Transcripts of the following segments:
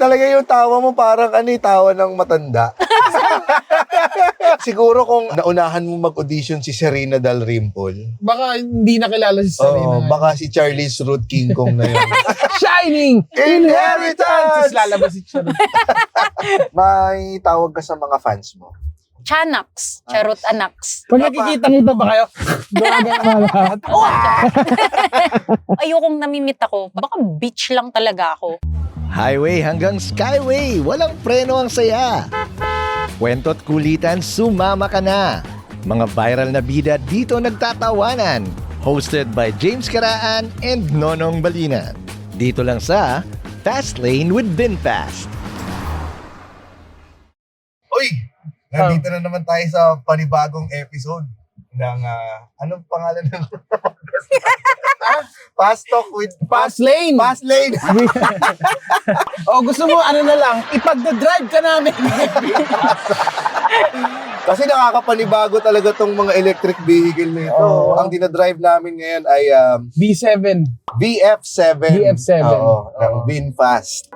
talaga yung tawa mo parang tawa ng matanda. Siguro kung naunahan mo mag-audition si Serena Dalrymple. Baka hindi nakilala si Serena. Baka si Charlize Ruth King Kong na yun. Shining Inheritance! Tapos lalabas si Charot. May tawag ka sa mga fans mo. Chanaks. Charot anaks. Pag nakikita-kita ba kayo? Gumagana lahat. Ayokong namimit ako. Baka bitch lang talaga ako. Highway hanggang skyway, walang preno ang saya. Kwento't kulitan, sumama ka na. Mga viral na bida dito nagtatawanan. Hosted by James Caraan and Nonong Balina. Dito lang sa Fast Lane with VinFast. Uy! Nandito na naman tayo sa panibagong episode ng, anong pangalan ng Fast Talk with Fast Lane. Fast Lane. Gusto mo na lang, ipagdadrive ka namin. Kasi nakakapanibago talaga tong mga electric vehicle na ito. Oo. Ang dinadrive namin ngayon ay B7. VF7. VF7. Oo, ng VinFast.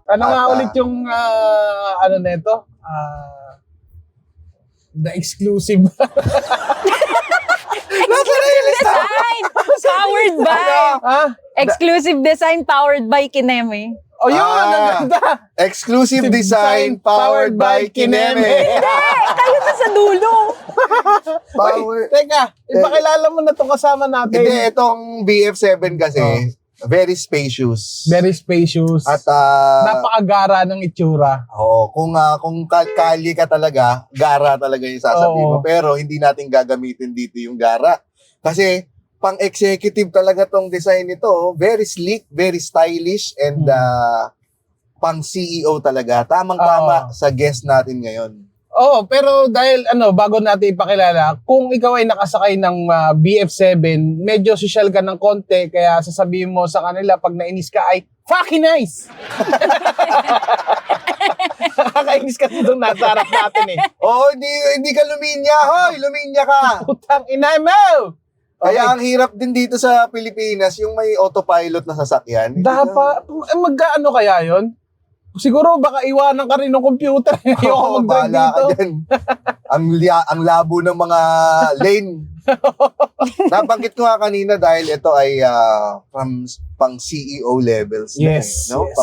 Ano nga ulit yung, nito? The exclusive. Exclusive design! Powered by! Exclusive design powered by Kineme. Yun, ang ganda. Exclusive design powered by Kineme. Kayo na sa dulo. Teka, ipakilala mo na itong kasama natin. Hindi, itong VF7 kasi, very spacious. Very spacious. At napakagara ng itsura. kung kalye ka talaga, gara talaga yung sasabihin mo. Oo. Pero hindi natin gagamitin dito yung gara. Kasi pang-executive talaga tong design nito. Very sleek, very stylish, and pang-CEO talaga. Tamang-tama sa guest natin ngayon. Pero dahil bago natin ipakilala, kung ikaw ay nakasakay ng BF7, medyo social ka ng konti, kaya sasabihin mo sa kanila pag nainis ka ay, fucking nice! Nakakainis kasi itong nasa harap natin eh. Hindi ka luminya. Hoy, luminya ka. Putang ina mo! Kaya ang hirap din dito sa Pilipinas, yung may autopilot na sasakyan. Dapat, magkaano kaya yon? Siguro baka iwanan ka rin ng computer. Ayoko mag-drive bahala dito. ka dyan. ang labo ng mga lane. Nabanggit ko nga kanina dahil ito ay pang CEO levels. Yes, no? yes.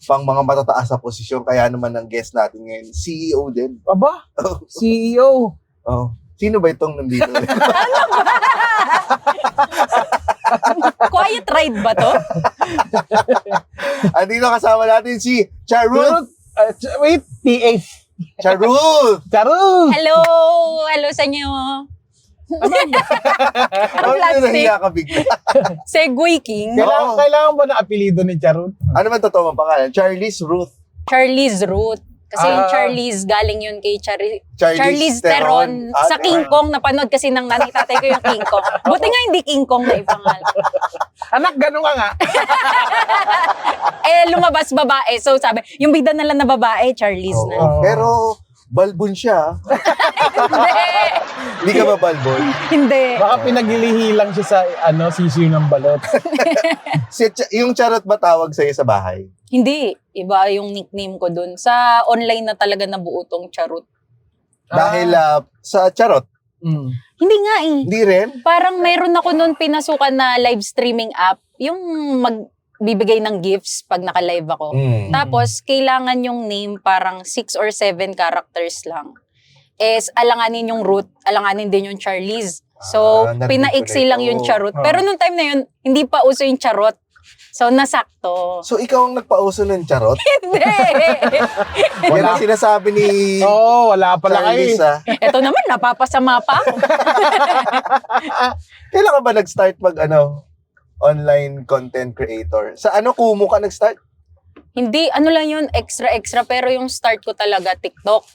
Pang mga matataas na posisyon. Kaya naman ang guest natin ngayon, CEO din. Aba, CEO. Sino ba itong nandito? Quiet ride ba to? Andito kasama natin si Charut. Wait, TH. Charut! Charot! Hello! Hello sa inyo. Plastic. Nahiya ka bigla. Segway King. Kailangan ba na apelido ni Charot? Ano man totoo ang pangalan? Charlize Ruth. Charlize Ruth. Kasi yung Charlize, galing yun kay Theron. Charlize Theron. Sa King Kong, napanood kasi ng nanay tatay ko yung King Kong. Buti nga hindi King Kong na ipangalan. Anak, gano'n ka nga. Lumabas babae. So sabi, yung bida na lang na babae, Charlize na. Pero balbon siya. Hindi ka ba balbon? Hindi. Baka pinaglilihi lang siya sa sisiw ng balot. Yung Charot ba tawag sa'yo sa bahay? Hindi. Iba yung nickname ko dun. Sa online na talaga nabuo tong Charot. Dahil sa Charot? Hindi nga eh. Hindi rin? Parang mayroon ako nun pinasukan na live streaming app. Yung magbibigay ng gifts pag naka-live ako. Tapos, kailangan yung name parang 6 or 7 characters lang. Alanganin yung root, alanganin din yung Charlize. So, pinaiksi lang yung Charot. Pero nung time na yun, hindi pa uso yung Charot. So, nasakto. So, ikaw ang nagpauso ng Charot? Hindi! Yan ang sinasabi ni wala pala kayo. Charlize. Ito naman, napapasama pa ako. Kailan ka ba nag-start online content creator? Sa Kumu ka nag-start? Hindi, lang yun, extra. Pero yung start ko talaga, TikTok.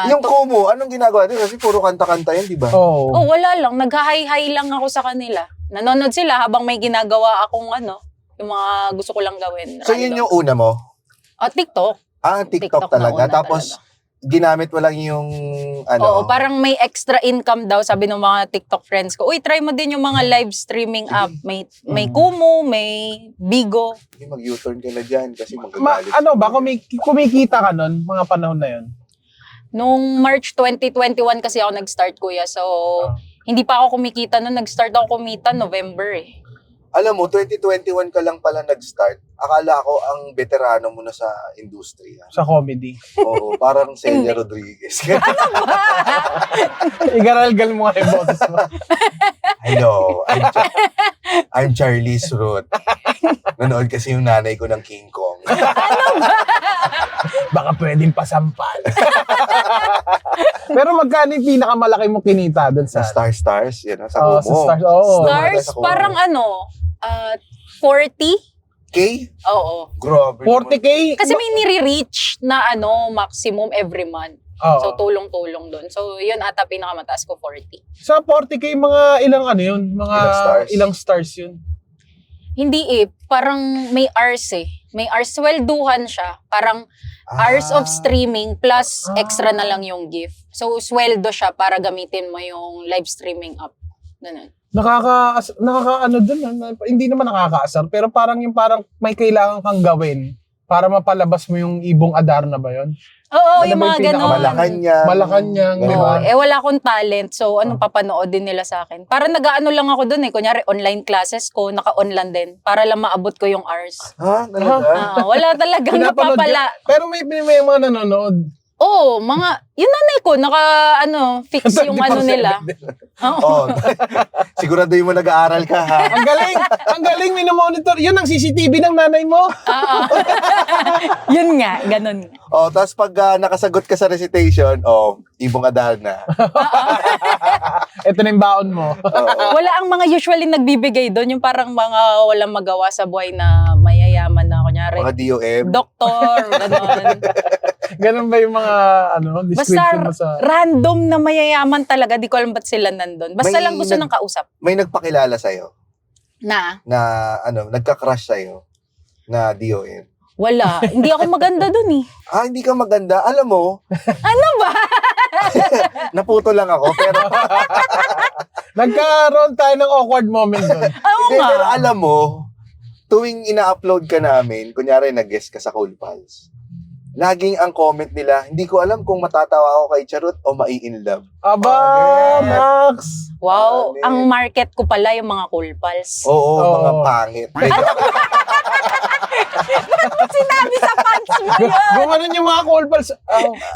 Yung Kumu, anong ginagawa din? Kasi puro kanta-kanta yan, di ba? Wala lang. Nag-hi-hi lang ako sa kanila. Nanonood sila habang may ginagawa akong yung mga gusto ko lang gawin. So, yun yung una mo? TikTok. TikTok TikTok na talaga. una Tapos, talaga. ginamit mo lang yung, Oo, parang may extra income daw, sabi ng mga TikTok friends ko. Uy, try mo din yung mga live streaming app. May Kumu, may Bigo. Hindi, mag-U-turn ka na dyan kasi magagalit. Kumikita ka nun, mga panahon na yun? Nung March 2021 kasi ako nag-start, kuya. So, hindi pa ako kumikita nun. Nag-start ako kumita November eh. Alam mo, 2021 ka lang pala nag-start. Akala ko ang veterano mo na sa industriya. Sa comedy. Oo, parang Celia Rodriguez. Igaral-gal mo nga yung boses mo. Hello, I'm Charlize Roth. Nanood kasi yung nanay ko ng King Kong. Baka pwedeng pasampal. Pero magkano yung pinakamalaki mo kinita doon Sa sa... Stars, yan, sa Oo, Kumu. sa Stars, oo. Stars, parang 40? K? Oo. Grabe. 40K? Kasi may nire-reach na maximum every month. Oo. So, tulong-tulong doon. So, yun ata pinakamataas ko, 40. Sa 40K, mga ilang ano yun? Mga Ilang stars? yun? Hindi parang may hours eh. May hours, swelduhan siya. Parang hours of streaming plus extra na lang yung gift. So, sweldo siya para gamitin mo yung live streaming app. Ganun. Nakakaano dun, hindi naman nakakaasar, pero parang may kailangan kang gawin para mapalabas mo yung ibong Adarna ba yun? Oo, Ano yung ba mga yung ganun. Malacanang, di Oo, ba? wala akong talent. So, anong papanood din nila sa akin? Para nag-ano lang ako dun eh. Kunyari, online classes ko, naka-online din. Para lang maabot ko yung hours. Ha? Talaga? Wala talagang Pinapanood napapala. Pero may mga nanonood. Oo, yung nanay ko, fix yung ano nila. Oo. Siguraduhin mo nag-aaral ka, ha? Ang galing, minomonitor. Yun ang CCTV ng nanay mo. Oo. Yun nga, ganun. Tapos pag nakasagot ka sa recitation, ibong Adarna. Ito na yung baon mo. Wala ang mga usually nagbibigay doon, yung parang mga walang magawa sa buhay na mayayaman na, kunyari. Mga DOM. Doktor, gano'n. Ganun ba yung mga description mo Basta sa... random na mayayaman talaga, di ko alam ba't sila nandun. Basta May lang gusto ng kausap. May nagpakilala sa'yo Na, nagka-crush sa'yo na DOM. wala. Hindi ako maganda dun eh. Hindi ka maganda. Alam mo, Ano ba? naputo lang ako, pero Nagkaroon tayo ng awkward moment doon. Oo hindi, nga. pero alam mo, tuwing ina-upload ka namin, kunyari nag-guest ka sa Cool Pals, laging ang comment nila, hindi ko alam kung matatawa ako kay Charot o mai-inlove. Aba, Max! Wow, Ano ang eh. market ko pala yung mga cool pals. Oo, Oo. mga pangit. Sinabi sa pants mo yun. Gumanon yung mga call pals.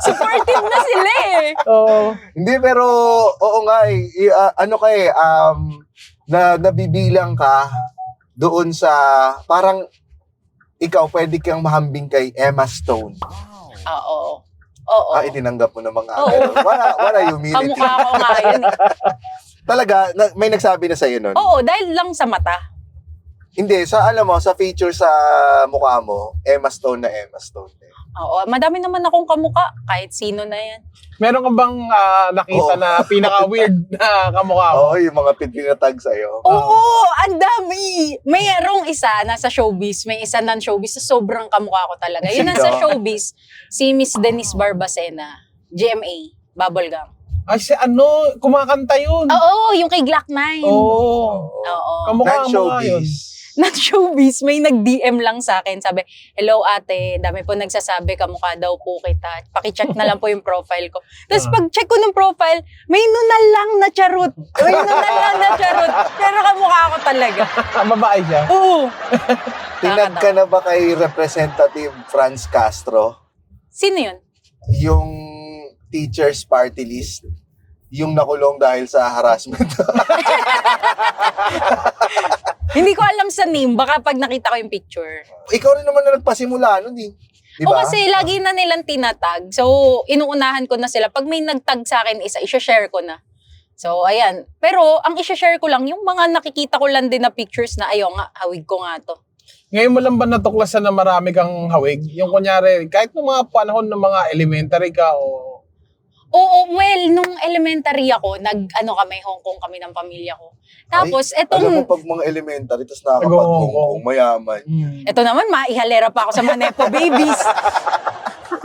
Supportive na sila eh. Oo. Hindi, pero oo nga nabibilang ka doon sa, parang ikaw pwede kang mahambing kay Emma Stone. Oo. Oo. Itinanggap mo ng mga Oo. wala humility. Kamukha ko nga yun eh. Talaga, may nagsabi na sa'yo nun? Oo, dahil lang sa mata. Hindi, sa feature sa mukha mo, Emma Stone na Emma Stone. Oo, madami naman akong kamukha. Kahit sino na yan. Meron ka bang nakita Oo. na pinaka-weird na kamukha mo? Oo, yung mga pinatag sa'yo. Oo, ang dami. Mayroong isa nasa showbiz, may isa non-showbiz. So, sobrang kamukha ko talaga. Yun ang sa showbiz, si Miss Denise Barbacena, GMA, Bubblegum. Ay, kumakanta yun. Oo, yung kay Glock 9. Oo. Oo. Kamukha mo nga yun. showbiz. Not showbiz, may nag-DM lang sa akin. Sabi, hello ate, dami po nagsasabi, kamukha daw po kita. Pakicheck na lang po yung profile ko. Tapos pag-check ko ng profile, may nunal lang na Charot. Pero kamukha ko talaga. Babae siya. Oo. Tinag ka na ba kay Representative Franz Castro? Sino yun? Yung teachers party list? Yung nakulong dahil sa harassment? Hindi ko alam sa name, baka pag nakita ko yung picture. Ikaw rin naman na nagpasimula nun eh. Di O ba? kasi lagi na nilang tinatag. So, inuunahan ko na sila. Pag may nagtag sa akin isa, i-share ko na. So, ayan. Pero, ang i-share ko lang, yung mga nakikita ko lang din na pictures na, ayaw nga, hawig ko nga to. Ngayon mo lang ba natuklasan na marami kang hawig? Yung kunyari, kahit ng mga panahon ng mga elementary ka o... Oo, well, nung elementary ako, kami, Hong Kong kami ng pamilya ko. Tapos, Alam mo, pag mga elementary, tapos nakakapag-Hong Kong, mayaman. Ito naman, maihalera pa ako sa mga Nepo babies.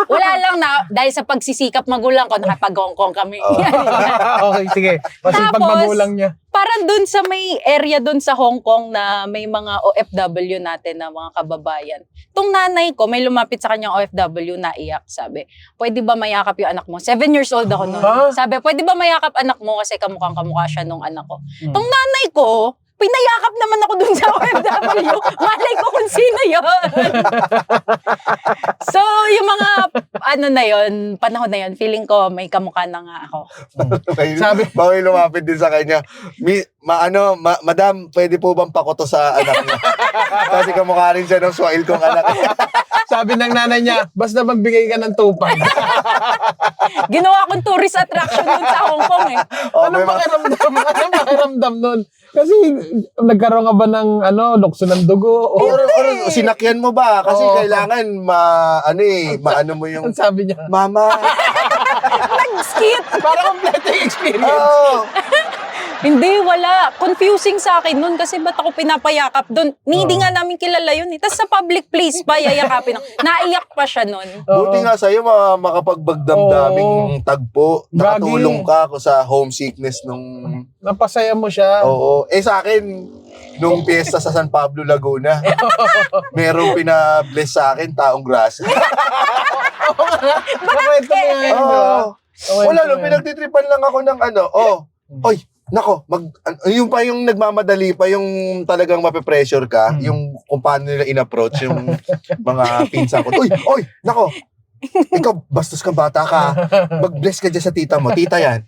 Wala lang na, dahil sa pagsisikap magulang ko, nakapag-Hong Kong kami. Okay, sige. Kasi pag Tapos, magulang niya. Parang dun sa may area dun sa Hong Kong na may mga OFW natin na mga kababayan. Tung nanay ko, may lumapit sa kanyang OFW na iyak. Sabi, pwede ba mayakap yung anak mo? 7 years old ako noon. Huh? Sabi, pwede ba mayakap anak mo? Kasi kamukhang-kamukha siya nung anak ko. Tung nanay ko, pinayakap naman ako dun sa OFW. Malay ko kung sino yun. So, yung mga, panahon na yun, feeling ko may kamukha na nga ako. Sabi, bawal lumapit din sa kanya. Madam, pwede po bang pakoto sa anak niya? Kasi kamukha rin siya ng swahil kong anak. Sabi ng nanay niya, basta magbigay ka ng tupad. Ginawa kong tourist attraction dun sa Hong Kong eh. Anong pakiramdam nun? Kasi nagkaroon ka ba ng lukso ng dugo? Or sinakyan mo ba? Kasi kailangan maano mo yung... Ang sabi niya, Mama. Nag-skit. para kompleto yung experience. Oh. Hindi, wala. Confusing sa akin nun kasi ba't ako pinapayakap doon? Hindi nga namin kilala yun eh. Tapos sa public place pa, yayakapin ako. Naiyak pa siya nun. Buti nga sa'yo, makapagbagdamdaming tagpo. Nakatulong ka ako sa homesickness nung... Napasaya mo siya. Oo. Sa akin, nung piyesta sa San Pablo, Laguna, merong pina-bless sa akin, taong grasa. Nakwento mo nga yun, di ba? Wala, no, pinagtitripan lang ako ng oy, nako, yung pa yung nagmamadali pa, yung talagang mape-pressure ka, yung kung paano nila in-approach yung mga pinsan ko. Oy, nako, ikaw, bastos ka, bata ka. Mag-bless ka dyan sa tita mo. Tita yan.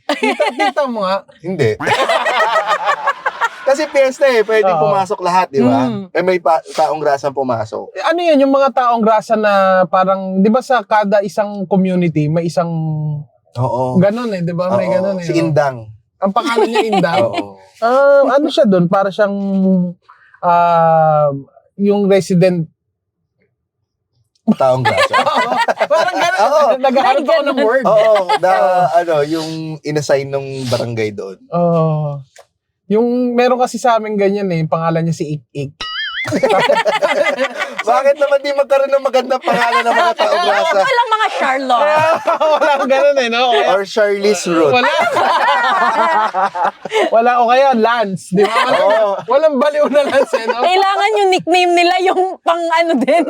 Tita mo nga. Hindi. Kasi piyesta pwedeng pumasok lahat, di ba? May taong grasang pumasok. Ano yun, yung mga taong grasa na parang, di ba sa kada isang community, may isang... Oo. Ganon di ba? May ganon Si Indang. Ang pangalan niya Indang. Oo. Ano siya doon? Para siyang yung resident. Taong grasa. Parang gano'n. Oo. Naghahanap ako ng word. Yung inassign ng barangay doon. Yung meron kasi sa amin ganyan yung pangalan niya si Ik-Ik. Bakit naman di magkaroon ng magandang pangalan ng mga taong grasa? Walang mga Charlotte. Walang ganun no? Or Charlize Root. Wala o kaya Lance, di ba? Walang baliw na Lance no? Kailangan yung nickname nila yung pang din.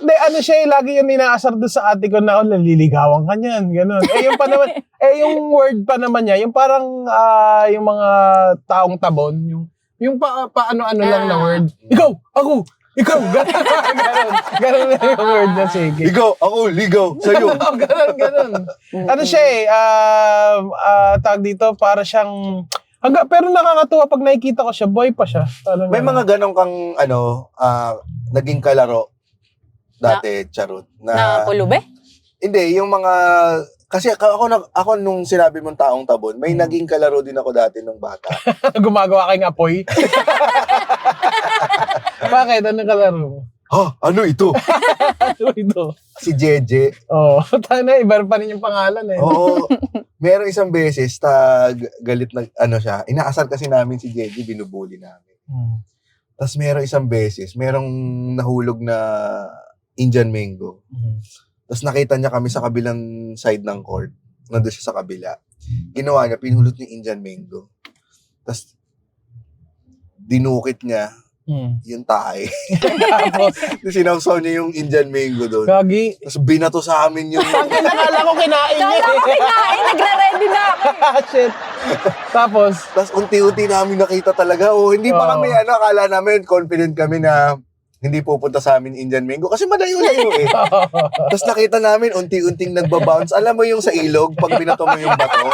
De, siya lagi yung inaasar doon sa ate ko na naliligawan ka niyan, ganun. Yung pa naman, yung word pa naman niya, yung parang yung mga taong tabon, yung paano-ano lang na word. Ikaw, ako, ikaw, ganun na yung word na sige. Ikaw, ako, ligaw, sa'yo. Ganun. Ano siya tawag dito, para siyang, pero nakakatuwa pag nakikita ko siya, boy pa siya. May mga ganong kang, naging kalaro dati, charot. Na pulube? Hindi, yung mga... Kasi ako nung sinabi mong taong tabon, may naging kalaro din ako dati nung bata. Gumagawa kayong apoy? Bakit? Ano kalaro mo? Ano ito? Ano ito? Si Jeje. Iba pa rin yung pangalan Oo. Meron isang beses, galit na, siya. Inaasar kasi namin si Jeje, binubuli namin. Tapos meron isang beses, merong nahulog na Indian mango. Tapos nakita niya kami sa kabilang side ng court. Nandun siya sa kabila. Ginawa niya, pinulot niya Indian mango. Tapos, dinukit niya yung tae. Tapos, Sinawsaw niya yung Indian mango doon. Gagi. Tapos binato sa amin yung... Nakala ko kinain niya. Nagre-ready na ako. Shit. Tapos unti-unti namin nakita talaga. Hindi pa kami, akala namin, confident kami na hindi pupunta sa amin Indian mango. Kasi malayo-layo Tapos nakita namin, unti-unting nagbabounce. Alam mo yung sa ilog, pag binato mo yung bato,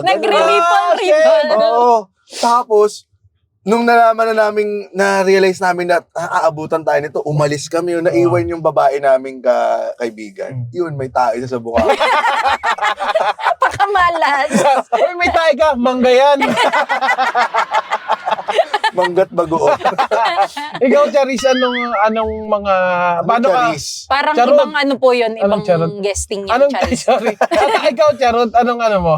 Nagre-ripple. Oo. Tapos, nung nalaman na namin, na-realize namin na aabutan tayo nito, umalis kami. Naiwan yung babae naming kaibigan. Yun, may tao isa sa buka. Pakamalas. may tayo ka, mangga yan. Manggat bagoong. Ikaw, Charis, anong mga... Paano ka? Charis? Parang Charot. ibang ano po yun, Anong ibang charot? guesting yan, Anong, Charis. sorry. Ikaw, Charot, anong ano mo?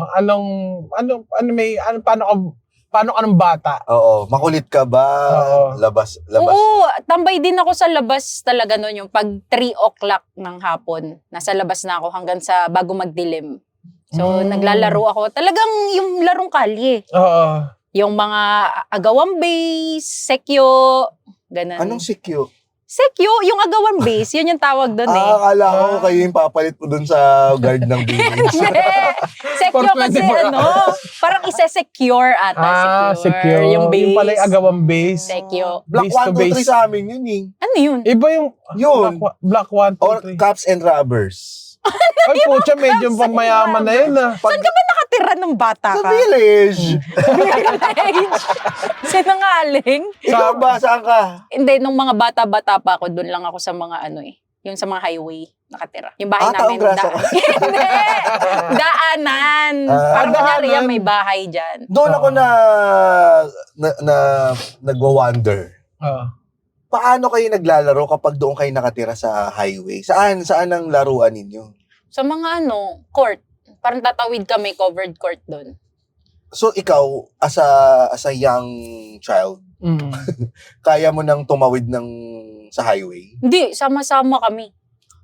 Paano ka ng bata? Oo. Makulit ka ba? Oo. Labas. Oo, tambay din ako sa labas talaga noon, yung pag 3 o'clock ng hapon, nasa labas na ako hanggang sa bago magdilim. So, naglalaro ako. Talagang yung larong kalye. Oo. Yung mga agawang base, sekyo, ganun. Anong sikyo? Sekyo, yung agawang base, yun yung tawag doon eh. Akala ko kayo yung papalit mo dun sa guard ng village. Hindi. Sekyo kasi 24 parang isa-secure ata. secure. Yung base. Yung pala yung agawang base. Sekyo. Black Base to 1, 2, 3 base. sa amin yun eh. Ano yun? Iba yung Yun. Black 1, Or 2, 3. Caps and Rubbers. Ay, pucha, medyo pamayaman na yun ah. Pag, Nakatira ng bata sa ka. village. Sinangaling? Ikaw ba? Saan ka? Hindi, nung mga bata-bata pa ako, doon lang ako sa mga ano eh. Yung sa mga highway nakatira. Yung bahay Taong namin, Grasa ka. Hindi! Daanan. Parang kunyari yan, may bahay dyan. Doon ako nagwa-wonder. Paano kayo naglalaro kapag doon kayo nakatira sa highway? Saan ang laruan ninyo? Sa mga court. Parang tatawid kami, covered court doon. So ikaw, as a young child, kaya mo nang tumawid sa highway? Hindi, sama-sama kami.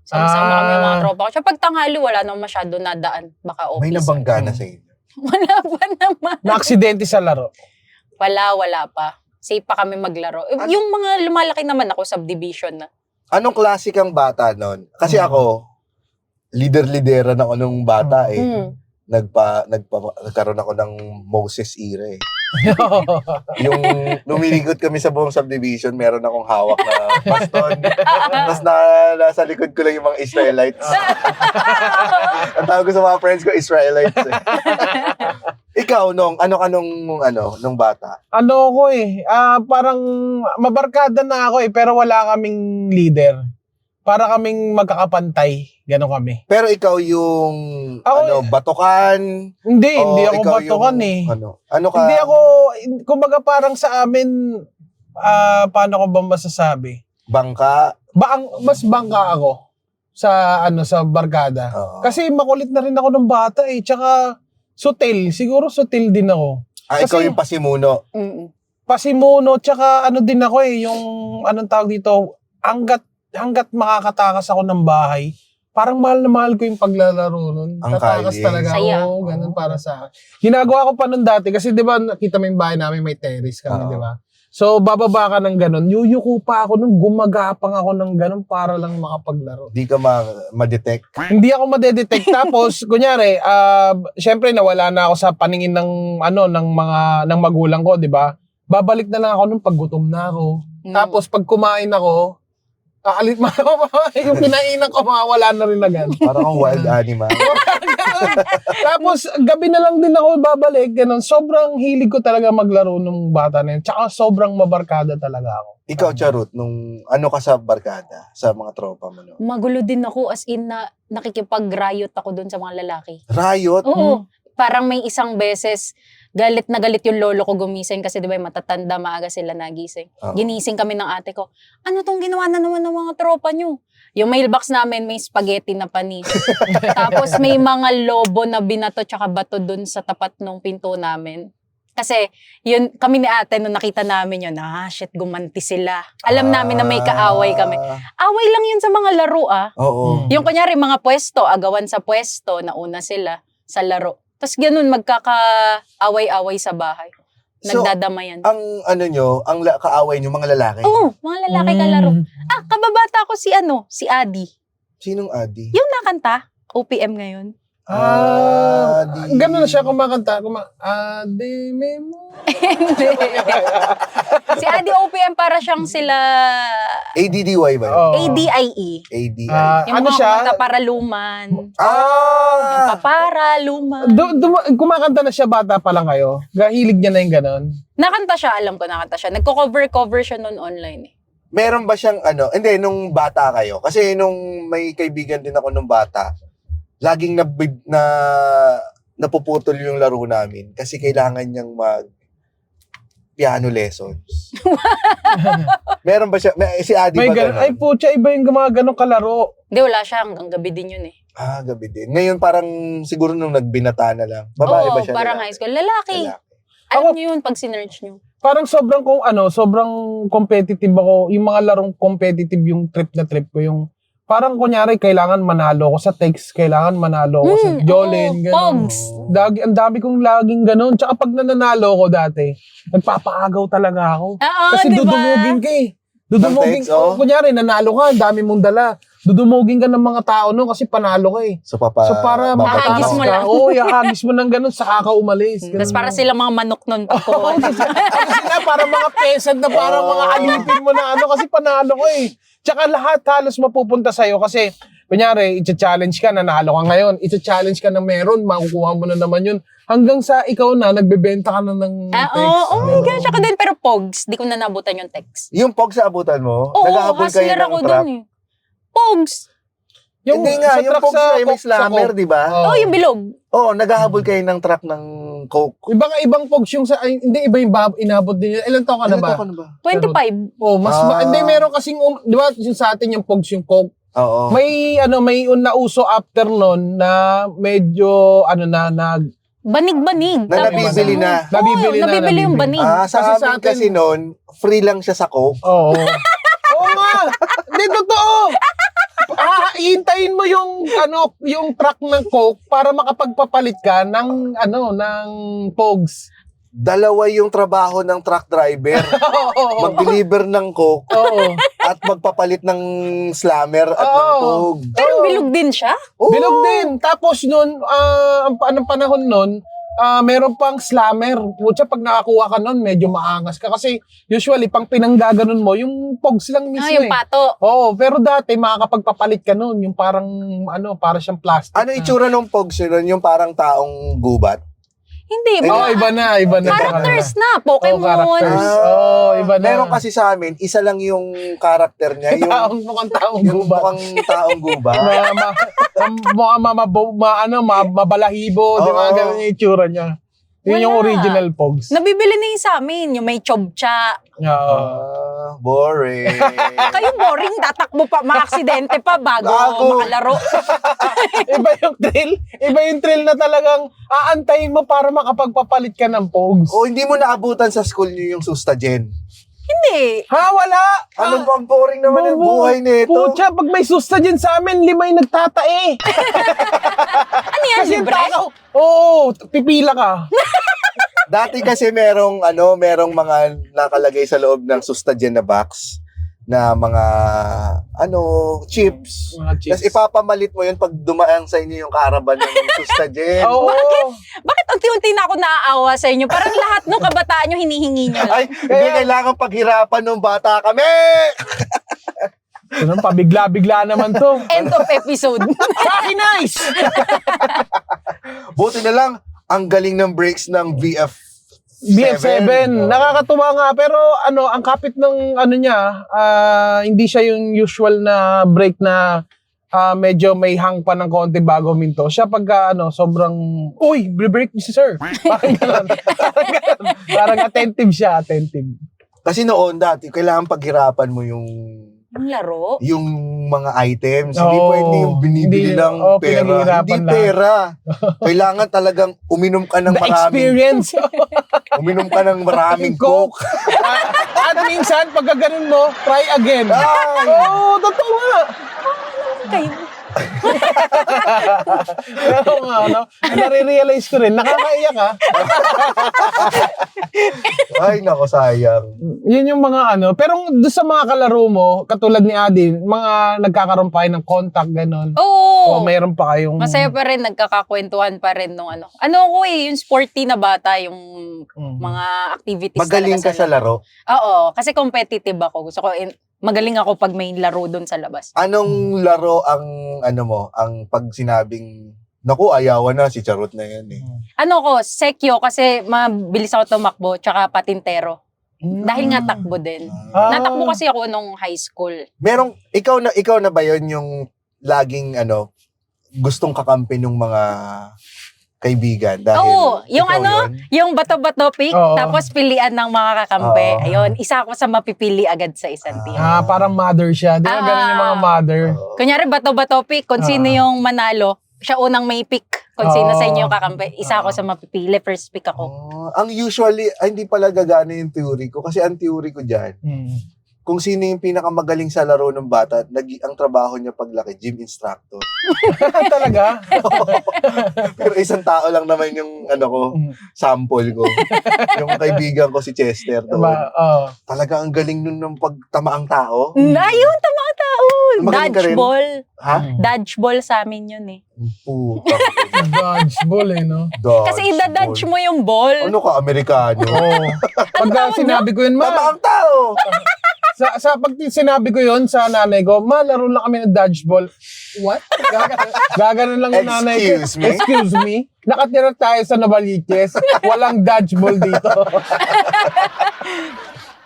Sama-sama kami ng mga tropa ko. Siya pag tanghali, wala nang masyado nadaan. Baka office. May nabangga na sa inyo. Wala pa naman. Na-aksidente sa laro. Wala pa. Safe pa kami maglaro. Yung mga lumalaki naman ako, subdivision na. Anong klase kang bata noon? Kasi ako, leader-lideran ako nung bata eh. Nagkaroon ako ng Moses era eh. Yung lumilikot kami sa buong subdivision, meron akong hawak na baston. Tapos nasa likod ko lang yung mga Israelites. Ang tawag ko sa mga friends ko, Israelites eh. Ikaw, nung bata? Ano ko eh, parang mabarkada na ako eh, pero wala kaming leader. Para kaming magkakapantay. Ganon kami. Pero ikaw yung batukan? Hindi ako ikaw batukan yung, eh. Ano ka? Hindi ako, kumbaga parang sa amin, paano ko ba masasabi? Bangka? Mas bangka ako sa barkada. Kasi makulit na rin ako ng bata eh. Tsaka sutil. Siguro sutil din ako. Ikaw Kasi- yung pasimuno? Pasimuno, tsaka din ako eh. Yung anong tawag dito, hanggat makakatakas ako ng bahay, parang mahal na mahal ko yung paglalaro nun. Ang Tatakas kali. talaga Saya. ako. Ganun para sa akin. Ginagawa ko pa nun dati kasi di ba nakita mo yung bahay namin may terrace kami, Oo. di ba? So bababa ka ng ganun. Yuyuko pa ako nun. Gumagapang ako ng ganun para lang makapaglaro. Di ka ma-detect? Hindi ako madedetect. Tapos, kunyari, syempre nawala na ako sa paningin ng ng magulang ko, di ba? Babalik na lang ako nung pag gutom na ako. Tapos pag kumain ako, aalit yung kinainan ko, mawala na rin agad. Parang kang wild animal. Tapos, gabi na lang din ako babalik. Ganun. Sobrang hilig ko talaga maglaro nung bata na yun. Tsaka sobrang mabarkada talaga ako. Ikaw, Charot, nung ka sa barkada, sa mga tropa mo, no? Magulo din ako as in na nakikipag-riot ako doon sa mga lalaki. Riot? Oo. Parang may isang beses, galit na galit yung lolo ko gumising kasi di ba matatanda, maaga sila nagising. Oo. Ginising kami ng ate ko. Ano tong ginawa na naman ng mga tropa nyo? Yung mailbox namin may spaghetti na panis. Tapos may mga lobo na binato tsaka bato dun sa tapat ng pinto namin. Kasi yun, kami ni ate nung nakita namin yun, shit, gumanti sila. Alam namin na may kaaway kami. Away lang yun sa mga laro Oo. Yung kunyari mga pwesto, agawan sa pwesto, nauna sila sa laro. Tapos ganun, magkaka-away-away sa bahay. So, Nagdadamayan. ang kaaway nyo, mga lalaki? Oo, mga lalaki kalaro. Kababata ko si Adi. Sinong Adi? Yung nakanta, OPM ngayon. Ganun na siya kumakanta. Adi Memo. Hindi. Si Adi OPM para siyang sila ADDY ba yun? Oo. ADIE. ADI. Yung Ano mga siya? kumanta para luman. Yung papara, luman. Kumakanta na siya bata pa lang kayo. Hilig niya na yung ganun. Nakanta siya, alam ko nakanta siya. Nagko-cover siya noon online eh. Meron ba siyang hindi, nung bata kayo? Kasi nung may kaibigan din ako nung bata, laging napuputol yung laro namin kasi kailangan niyang piano lessons. Meron ba siya? Si Adi May ba ganun. ganun? Ay, putya, iba yung mga ganong kalaro. Hindi, wala siya. Hanggang gabi din yun eh. Gabi din. Ngayon parang siguro nung nagbinata na lang. Babae ba Oo, siya? parang high school. Lalaki. Lalaki. Alam niyo yun pag sinerch niyo. Parang sobrang competitive ako. Yung mga larong competitive yung trip na trip ko. Yung parang kunyari, kailangan manalo ako sa text, kailangan manalo ako sa Jolene, oo, gano'n. Pogs. Ang dami kong laging gano'n. Tsaka pag nananalo ko dati, nagpapaagaw talaga ako. Oo, Kasi diba? dudumugin ka eh. Dudumugin Ng text, oh. Kunyari, nanalo ka, ang dami mong dala. Dudumugin ka ng mga tao no kasi panalo ka eh. So, So para Hahagis mo lang. Oo, ihagis mo ng ganun, saka ka umalis. Tapos para sila mga manok nun. Oo, kasi sila para mga peasant na parang mga alipin mo na kasi panalo ko eh. Tsaka lahat halos mapupunta sa'yo kasi kunyari, i-challenge ka, nanalo ka ngayon. I-challenge ka na meron, makukuha mo na naman yun. Hanggang sa ikaw na, nagbebenta ka na ng text. Oh my gosh, ako din. Pero Pogs, di ko na nabutan yung text. Yung Pogs sa abutan mo, Oo, naghahabol kayo hustler ng ako trap. dun eh. Pogs. Hindi nga, sa yung truck Pogs na may Coke, slammer, Coke. di ba? Oo. Oh, yung bilog. Oo, naghahabol kayo ng trap ng Coke. Ibang pogs yung hindi iba yung inabot din. Ilan taon ka na Ilan ba? taon ka na ba? 25. Oh, hindi meron kasing di ba yung sa atin yung pogs yung Coke. Oo. May nauso after nun na medyo Banig-banig. Na Tapos, nabibili na. Nabibili na, nabibili yung banig. Sa Kasi sa amin atin- kasi noon, free lang siya sa Coke. Oo. Oo nga. Hindi totoo. Iintayin mo yung truck ng Coke para makapagpapalit ka ng Pogs. Dalawa yung trabaho ng truck driver. Oo. Mag-deliver ng Coke Oo. at magpapalit ng slammer at ng Oo. Coke. Pero bilog din siya. Oo. Bilog din. Tapos nun, ang panahon nun, meron pang slammer. Putya, pag nakakuha ka nun, medyo maangas ka. Kasi usually, pang pinanggaganon mo, yung Pogs lang mismo Yung eh. pato. Oo, pero dati, makakapagpapalit ka nun. Yung parang, para siyang plastic. Ano itsura ng Pogs yun? Yung parang taong gubat? Hindi. Eh, Oo, mga iba na. characters na. Oh, Pokemon. characters. Oo, iba na. Meron kasi sa amin, isa lang yung karakter niya. Yung, Mukhang taong yung gubat. mukhang taong gubat. Mabalahibo, di ba? Oo. Ganun yung itsura niya. Yun yung Wala. original Pogs. Nabibili na yun sa amin. Yung may chobcha. Oo. Boring. Kayo boring. Tatakbo pa. Maaksidente pa bago Gago. makalaro. Iba yung thrill. Iba yung thrill na talagang aantayin mo para makapagpapalit ka ng Pogs. O hindi mo naabutan sa school niyo yung Sustagen. Hindi. Ha, wala. Ano bang boring naman yung buhay nito? Pucha, pag may susta dyan sa amin, 5 yung nagtatae. Ano yan, Kasi yung libre? tao, pipila ka. Dati kasi merong mga nakalagay sa loob ng Sustagen na box na mga chips. Mga chips. Tapos ipapamalit mo yun pag dumaan sa inyo yung caravan ng Sustagen. Oo. Bakit unti-unti na ako naaawa sa inyo? Parang lahat ng kabataan nyo hinihingi nyo lang. Ay, hindi kailangan paghirapan nung bata kami! Ganun, pabigla-bigla naman to. End of episode. Saki nice! Buti na lang, ang galing ng breaks ng BF7. Nakakatuwa nga, pero ang kapit ng niya, hindi siya yung usual na break na medyo may hang pa ng konti bago minto. Siya pagka sobrang, uy, break niyo si sir. Parang ganun. Parang attentive siya, attentive. Kasi noon dati, kailangan paghirapan mo yung Ang laro? mga items. Hindi Oo. pwede yung binibili Hindi, ng pera. pinaghihirapan Hindi lang. pera. Kailangan talagang uminom ka ng The maraming experience. uminom ka ng maraming Coke. At minsan, pagka ganun mo, try again. Ay! Oo, totoo nga. Kayo. Pero nga, nare-realize ko rin, nakakaiyak ha. Ay, nako, sayang. Yun yung mga pero doon sa mga kalaro mo, katulad ni Adi, mga nagkakaroon pa kayo ng contact, gano'n. Oo. O mayroon pa kayong... Masaya pa rin, nagkakakwentuhan pa rin nung yung sporty na bata, yung mga activities Magaling ka talaga sa laro. Oo, kasi competitive ako. Gusto ko, magaling ako pag may laro doon sa labas. Anong laro ang ang pag sinabing naku, ayawan na si Charot na yan eh. Sekyo kasi mabilis ako tumakbo, tsaka patintero. Dahil nga takbo din. Natakbo kasi ako nung high school. Merong ikaw na ba 'yon yung laging gustong kakampi ng mga kaibigan. Dahil Oo, yung ikaw ano, yun. yung bato-bato pick, Oo. tapos pilian ng mga kakampi. Oo. Ayun, isa ako sa mapipili agad sa isang team. Parang mother siya. Di ba ganun yung mga mother? Oo. Kunyari, bato-bato pick, kung sino yung manalo, siya unang may pick. Kung sino sa inyo yung kakampi, isa ako sa mapipili, first pick ako. Ang usually, hindi pala gagana yung theory ko. Kasi ang theory ko dyan, kung sino yung pinakamagaling sa laro ng bata, ang trabaho niya paglaki, gym instructor. Talaga? Pero isang tao lang naman yung sample ko. Yung kaibigan ko si Chester doon. Diba? Oo. Talaga ang galing nun ng pagtamaang tao. Ayun, tama tao. Magaling ka rin? Dodgeball. Ha? Dodgeball sa amin yun eh. Puta. Dodgeball no? Kasi ida-dodge mo yung ball. Ano ka, Amerikano? Oo. Pagka sinabi ko yun, Tamaang tao! pag sinabi ko yun sa nanay ko, ma, laro lang kami ng dodgeball. What? Gaganon lang yung nanay ko. Excuse me? Excuse me? Nakatira tayo sa Novaliches. Walang dodgeball dito.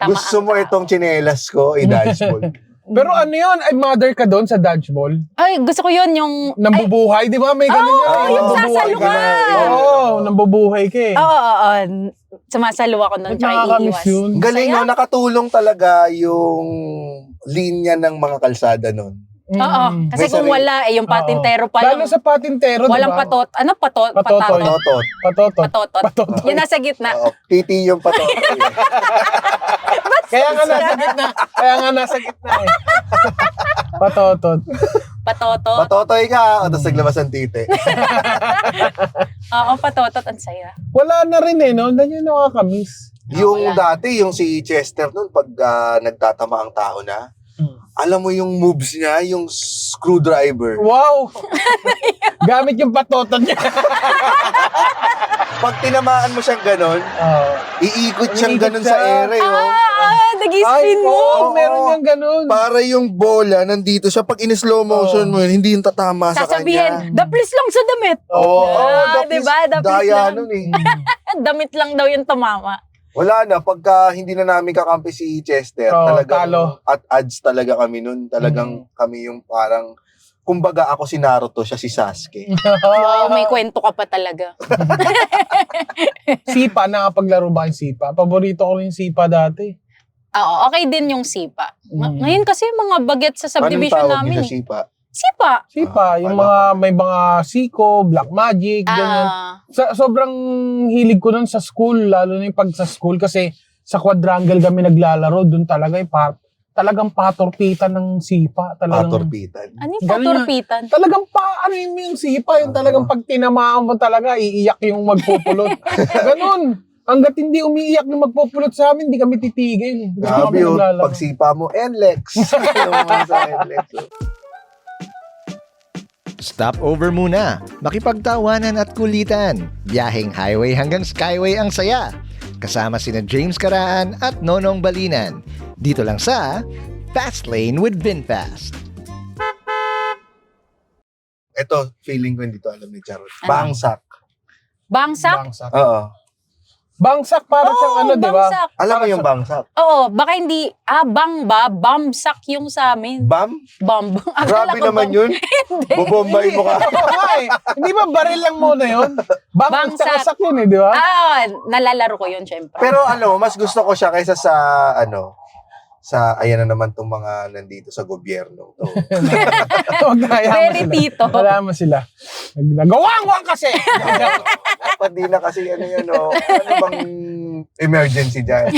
Gusto mo itong tsinelas ko, i-dodgeball. Pero ano yun? Ay, mother ka doon sa dodgeball? Ay, gusto ko yun yung... Nambubuhay, di ba? May ganun yun. Oo, yung Nambubuhay ka. sasaluhan. Oo, nambubuhay ka eh. Oo. Sumasalo ako nun, tsaka Nakakamiss iiwas. yun. Galing, no? Nakatulong talaga yung linya ng mga kalsada nun. Oo. Kasi May kung sarili. wala, yung patintero pa Lalo lang. sa patintero, Walang diba? patot. Ano patot? Patotoy. Patatot. Totot. Patotot. Patotot. Patotoy. Yung nasa gitna. Oo, titi yung patotot. Kaya nga nasa gitna. Eh. Patotot. Patotot. Patotoy ka, tapos naglabas ang titi. Oo, patotot. Ang saya. Wala na rin eh, no? Ganyan nakakamiss. Yung wala. dati, yung si Chester nun, pag nagtatama ang tao na, alam mo yung moves niya, yung screwdriver. Wow! Gamit yung patotot niya. Pag tinamaan mo siyang ganon, iikot siyang Iikot ganon siya. sa ere, oh. Nag-spin mo. oo, meron niyang ganun. Para yung bola nandito siya. Pag in-slow motion mo yun, hindi yung tatama sa kanya. Sasabihin, daplis lang sa damit. Oo, diba? Daplis daya lang. nun eh. Damit lang daw yung tumama. Wala na, pagka hindi na namin kakampi si Chester, Oo, talagang talo. at odds talaga kami nun. Talagang kami yung parang, kumbaga ako si Naruto, siya si Sasuke. Wow, may kwento ka pa talaga. Sipa, nakapaglaro ba yung sipa? Paborito ko rin yung sipa dati. Oo, okay din yung sipa. Ngayon kasi mga baget sa Anong subdivision tawag namin niyo sa eh. sipa? Sipa. Sipa, yung may mga siko, black magic, ganyan. Sobrang hilig ko nun sa school, lalo na yung pag sa school kasi sa quadrangle kami naglalaro, dun talaga yung talagang patorpitan ng sipa. Patorpitan. Ano yung paturpitan? Talagang ano yung sipa, yung talagang pag tinamaan mo talaga, iiyak yung magpupulot. Ganun. Hanggat hindi umiiyak yung magpupulot sa amin, hindi kami titigil. Grabe yun, pagsipa mo, NLEX. Stop over muna. Makipagtawanan at kulitan. Biyaheng highway hanggang skyway ang saya. Kasama sina James Karaan at Nonong Balinan. Dito lang sa Fast Lane with VinFast. Ito, feeling ko hindi to alam ni Charot. Bangsak. Bangsak? Oo. Bangsak para siyang di ba? Bangsak. Alam mo yung bangsak? Oo, baka hindi, bamsak yung sa amin. Bam? Bomb. Grabe naman yun. Bubombay mo ka. Hindi ba baril lang muna yun? Bangsak. Bangsak yun di ba? Nalalaro ko yun, syempre. Pero mas gusto ko siya kaysa sa ayan na naman tong mga nandito sa gobyerno. Very tito. Wala mo sila. Nagawang kasi! Dapat di na kasi ano bang emergency dyan.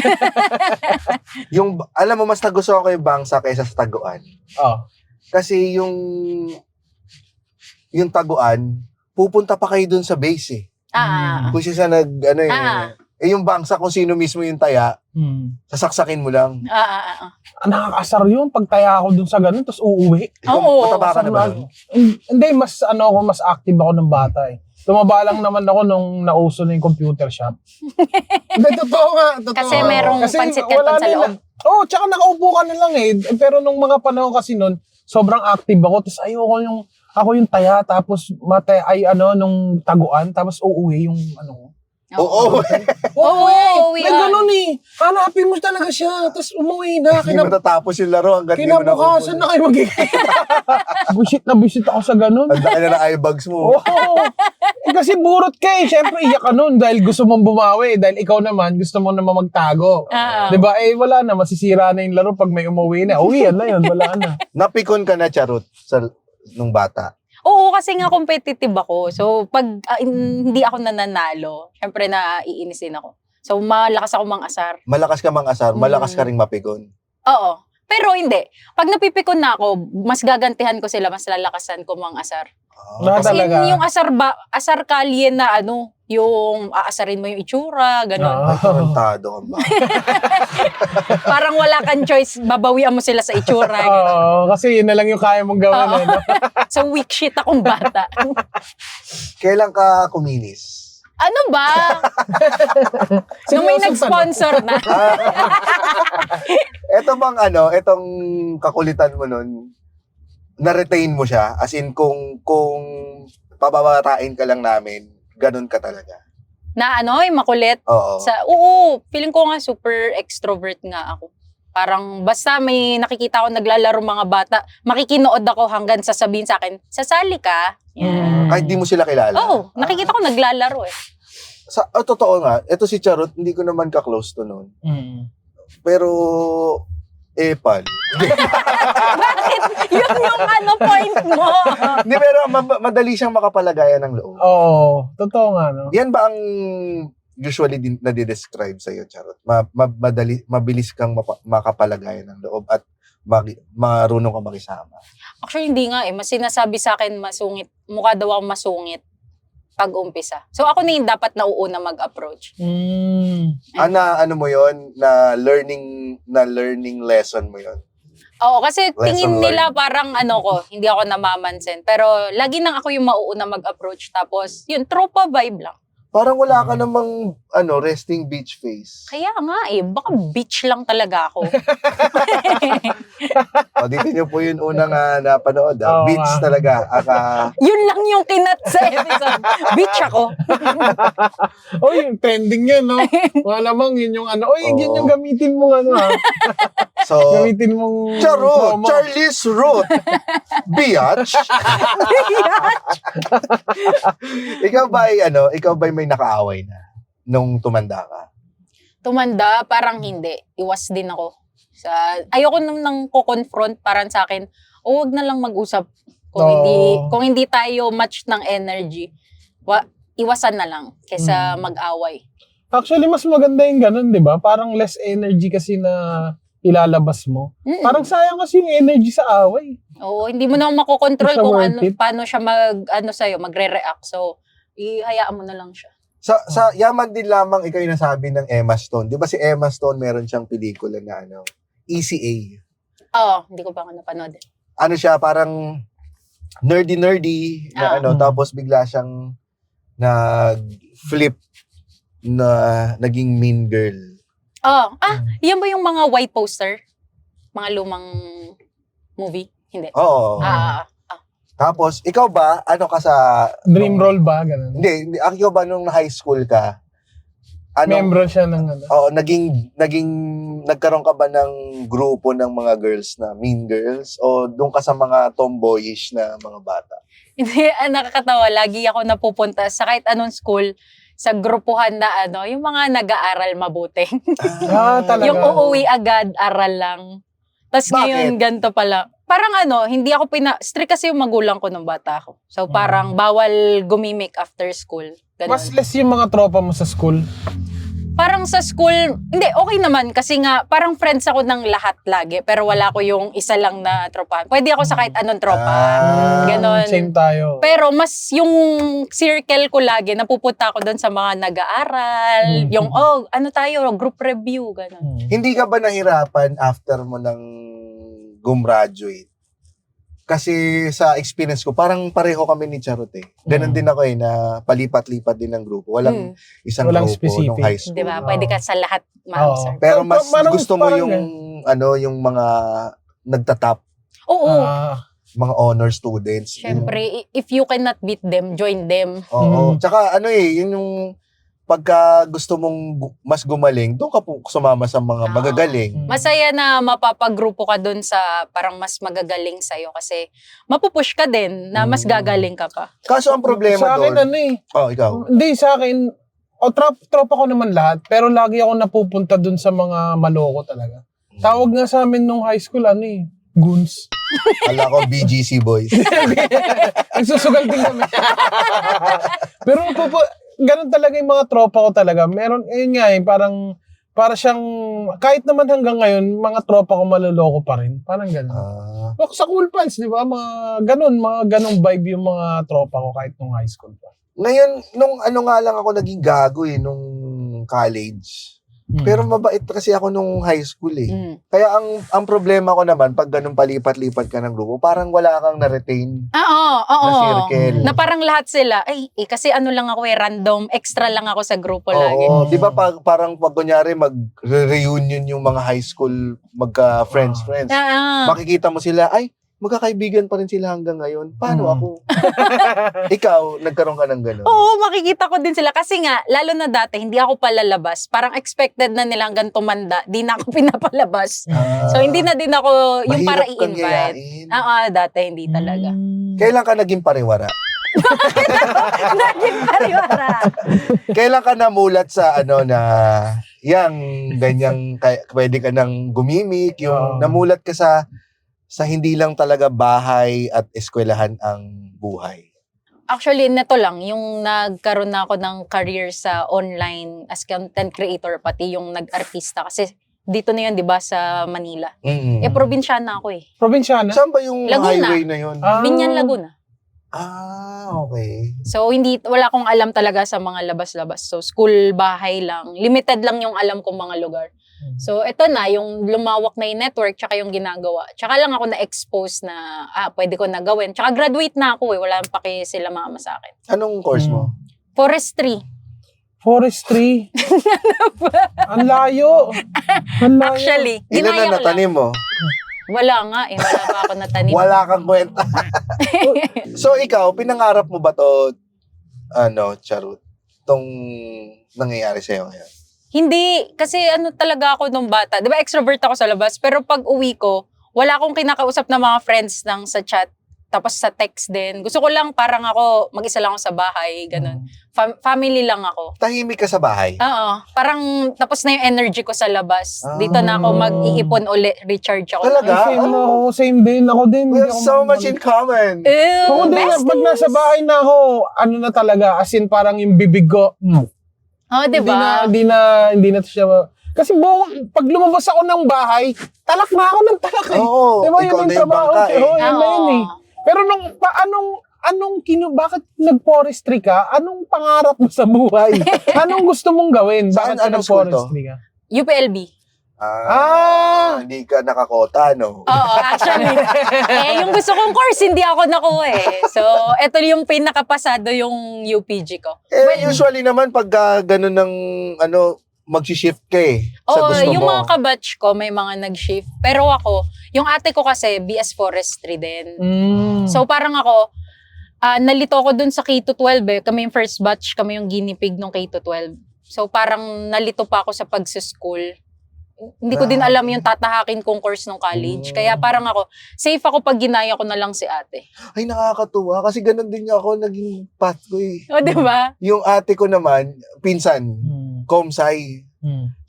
Alam mo, mas nagustuhan ko yung bangsa kaysa sa taguan. Oh. Kasi yung taguan, pupunta pa kayo dun sa base eh. Kung siya yung bangsa kung sino mismo yung taya, sasaksakin mo lang. Nakakasar yun pag taya ako dun sa ganun, tapos uuwi. Oo. Mataba ka na ba nun? Hindi, mas active ako ng bata eh. Tumaba lang naman ako nung nauso na yung computer shop. Hindi, totoo nga. Kasi merong pansit canton sa loob. Oo, tsaka nakaupo ka na lang eh. Pero nung mga panahon kasi nun, sobrang active ako. Tapos ako yung taya, tapos nung taguan, tapos uuwi yung Oo. Oo, uwi May ganun eh. Hanapin mo talaga siya, tapos umuwi na. Hindi matatapos yung laro hanggat di mo Kinabukasan na kayo Busit na busit ako sa ganun. Ang laki na ng eye bags mo. Oo. Kasi burot ka eh. Siyempre, iyak ka nun dahil gusto mong bumawi. Dahil ikaw naman, gusto mo naman magtago. Diba? Eh, wala na. Masisira na yung laro pag may umuwi na. Uwian na yun. Wala na. Napikon ka na, Charot, nung bata. Oo, kasi nga competitive ako. So, pag hindi ako nananalo, syempre naiinisin ako. So, malakas ako mang-asar. Malakas ka mang-asar, malakas ka ring mapikon. Oo. Pero hindi. Pag napipikon na ako, mas gagantihan ko sila, mas lalakasan ko mang-asar. Kasi talaga. yung asar kalye na yung aasarin mo yung itsura, gano'n. Ay, tarantado ka ba? Parang wala kang choice, babawian mo sila sa itsura. Oo, kasi yun na lang yung kaya mong gawin. Oo. Eh, no? So, weak shit akong bata. Kailan ka kuminis? Ano ba? Nung may nag-sponsor na. Ito bang etong kakulitan mo nun, na-retain mo siya? As in, kung pababatain ka lang namin, ganun ka talaga? Na yung makulit. Oo. Oo, feeling ko nga super extrovert nga ako. Parang basta may nakikita ko naglalaro mga bata, makikinood ako hanggang sasabihin sa akin, sasali ka? Yan. Kahit di mo sila kilala? Oo, nakikita ko naglalaro eh. Totoo nga, ito si Charot, hindi ko naman ka-close to nun. Pero, Epal. Bakit? Yun yung point mo. Hindi, pero madali siyang makapalagayan ng loob. Oo, totoo nga, no? Yan ba ang usually nade-describe sa'yo, Charot? Mabilis kang makapalagayan ng loob at marunong kang makisama. Actually, hindi nga eh. Mas sinasabi sa akin masungit. Mukha daw ako masungit pag umpisa. So ako na yung dapat nauuna mag-approach. Ano mo yon na learning lesson mo yon. Oo, kasi tingin Lesson nila parang hindi ako namamansin. Pero lagi nang ako yung mauuna mag-approach. Tapos, yun, tropa vibe lang. Parang wala ka namang resting beach face. Kaya nga eh, baka bitch lang talaga ako. Dito nyo po yung unang napanood. Oo Beach nga. talaga. Yun lang yung kinat sa episode. Bitch ako. Yung trending yan, no? Wala namang yun yung yun yung gamitin mong So, gamitin mong Charot! promo. Charlie's Root! Biatch! Ikaw ba may nakaaway na nung tumanda ka? Tumanda, parang hindi. Iwas din ako. Ayoko nang ko-confront, parang sa akin, wag na lang mag-usap. Kung hindi tayo match ng energy, iwasan na lang kaysa mag-away. Actually, mas maganda yung ganun, di ba? Parang less energy kasi na ilalabas mo. Parang sayang kasi yung energy sa away. Oo, hindi mo na makokontrol Siya kung worth it. paano siya sa'yo, magre-react. So, ihayaan mo na lang siya. Sa Yaman din lamang ikaw yung nasabi ng Emma Stone. Di ba si Emma Stone meron siyang pelikula na ECA? Oo, hindi ko pa nga napanood. Ano siya, parang nerdy na tapos bigla siyang nag-flip na naging mean girl. Yan ba yung mga white poster? Mga lumang movie? Hindi. Oo. Tapos, ikaw ba, ka sa... Dream role ba? Ganun. Hindi. Ikaw ba nung high school ka? Member siya ng Oo, nagkaroon ka ba ng grupo ng mga girls na mean girls? O doon ka sa mga tomboyish na mga bata? Hindi, nakakatawa. Lagi ako napupunta sa kahit anong school, sa grupuhan na yung mga nag-aaral mabuti. Talaga. Yung uuwi agad, aral lang. Tapos Bakit? ngayon, ganito pala. Parang hindi ako strict kasi yung magulang ko nung bata ako. So parang bawal gumimik after school. Ganun. Mas less yung mga tropa mo sa school. Parang sa school, hindi, okay naman. Kasi nga, parang friends ako ng lahat lagi. Pero wala ko yung isa lang na tropa. Pwede ako sa kahit anong tropa. Ganon. Same tayo. Pero mas yung circle ko lagi, napupunta ako doon sa mga nag-aaral. Yung, tayo, group review, ganon. Hindi ka ba nahirapan after mo nang gumraduate? Kasi sa experience ko, parang pareho kami ni Charot eh. Ganon din ako na palipat-lipat din ng grupo. Walang isang Walang grupo specific. nung high school. Diba? Pwede ka sa lahat ma-observe. Pero mas Parang- gusto mo parang yung mga nagtatap, Oo. mga honor students. Siyempre, if you cannot beat them, join them. Oo. Tsaka yun yung pagka gusto mong mas gumaling, doon ka po sumama sa mga magagaling. Masaya na mapapagrupo ka dun sa parang mas magagaling sa'yo kasi mapupush ka din na mas gagaling ka pa. Kaso ang problema Sa akin, doon, ikaw. Hindi, sa akin, tropa ko naman lahat, pero lagi ako napupunta dun sa mga maloko talaga. Tawag nga sa amin nung high school, goons. Ala ko, BGC boys. Nagsusugal din kami. Pero ganun talaga yung mga tropa ko talaga. Meron, para siyang, kahit naman hanggang ngayon, mga tropa ko maloloko pa rin. Parang ganun. Sa Cool Pals, di ba? Mga ganun vibe yung mga tropa ko kahit nung high school pa. Ngayon, nung nga lang ako naging gago nung college. Pero mabait kasi ako nung high school Kaya ang problema ko naman, pag ganun palipat-lipat ka ng grupo, parang wala kang na-retain Oo. na circle. Na parang lahat sila, kasi lang ako random, extra lang ako sa grupo lagi. Oo, di ba parang pag kunyari mag-reunion yung mga high school, magka-friends. Makikita mo sila, magkakaibigan pa rin sila hanggang ngayon. Paano ako? Ikaw, nagkaroon ka ng gano'n? Oo, makikita ko din sila. Kasi nga, lalo na dati, hindi ako palalabas. Parang expected na nila hanggang tumanda. Di na ako pinapalabas. So, hindi na din ako yung para Mahirap kang i-invite. yayain. Dati hindi talaga. Kailan ka naging pariwara? Naging pariwara. Kailan ka namulat sa na yang ganyang pwede ka nang gumimik, yung namulat ka sa hindi lang talaga bahay at eskwelahan ang buhay? Actually, neto lang, yung nagkaroon na ako ng career sa online as content creator, pati yung nag-artista. Kasi dito na yun, di ba, sa Manila. Probinsyana ako Probinsyana? Saan ba yung Laguna. highway na yun? Binyan, Laguna. Okay. So, wala akong alam talaga sa mga labas-labas. So, school, bahay lang. Limited lang yung alam kong mga lugar. So, ito na, yung lumawak na yung network, tsaka yung ginagawa. Tsaka lang ako na-expose na, pwede ko na gawin. Tsaka graduate na ako Wala nang paki sila mama sa akin. Anong course mo? Forestry. Forestry? Ang layo. Actually, Ilan ginaya na ko lang. natanim mo? Wala nga Wala pa ako natanim. Wala kang kwenta. So, ikaw, pinangarap mo ba to, Charot, tong nangyayari sa'yo ngayon? Hindi, kasi talaga ako nung bata. Di ba extrovert ako sa labas, pero pag uwi ko, wala akong kinakausap na mga friends lang sa chat, tapos sa text din. Gusto ko lang parang ako, mag-isa lang ako sa bahay, ganun. Family lang ako. Tahimik ka sa bahay? Oo, parang tapos na yung energy ko sa labas. Dito na ako mag-iipon ulit, recharge ako. Talaga? Same din. Ako din. We have so much in common. Ako din, pag nasa bahay na ako, na talaga, as in parang yung bibig ko, diba? Hindi na siya. Kasi pag lumabas ako ng bahay, talak na ako ng talak Oo, diba, ikaw yun na yung trabaho bangka ko. Yun na yun Pero bakit nag-forestry ka? Anong pangarap mo sa buhay? Anong gusto mong gawin? Saan, Bakit ka anong school to? nag-forestry ka? UPLB. Hindi ka nakakota, no? Oo, actually. Yung gusto kong course, hindi ako nakuha So, eto yung pinakapasado yung UPG ko. Usually naman, pag ganun ng, mag-shift ka sa Oo, gusto yung mo. mga kabatch ko, may mga nag-shift. Pero ako, yung ate ko kasi, BS Forestry din. So, parang ako, nalito ako dun sa K-12 Kami yung first batch, kami yung guinea pig ng K-12. So, parang nalito pa ako sa pag-school. Hindi ko din alam yung tatahakin kong course ng college. Kaya parang ako, safe ako pag ginaya ko na lang si ate. Ay, nakakatuwa. Kasi ganun din ako naging path ko O, diba? Yung ate ko naman, pinsan, Comsci.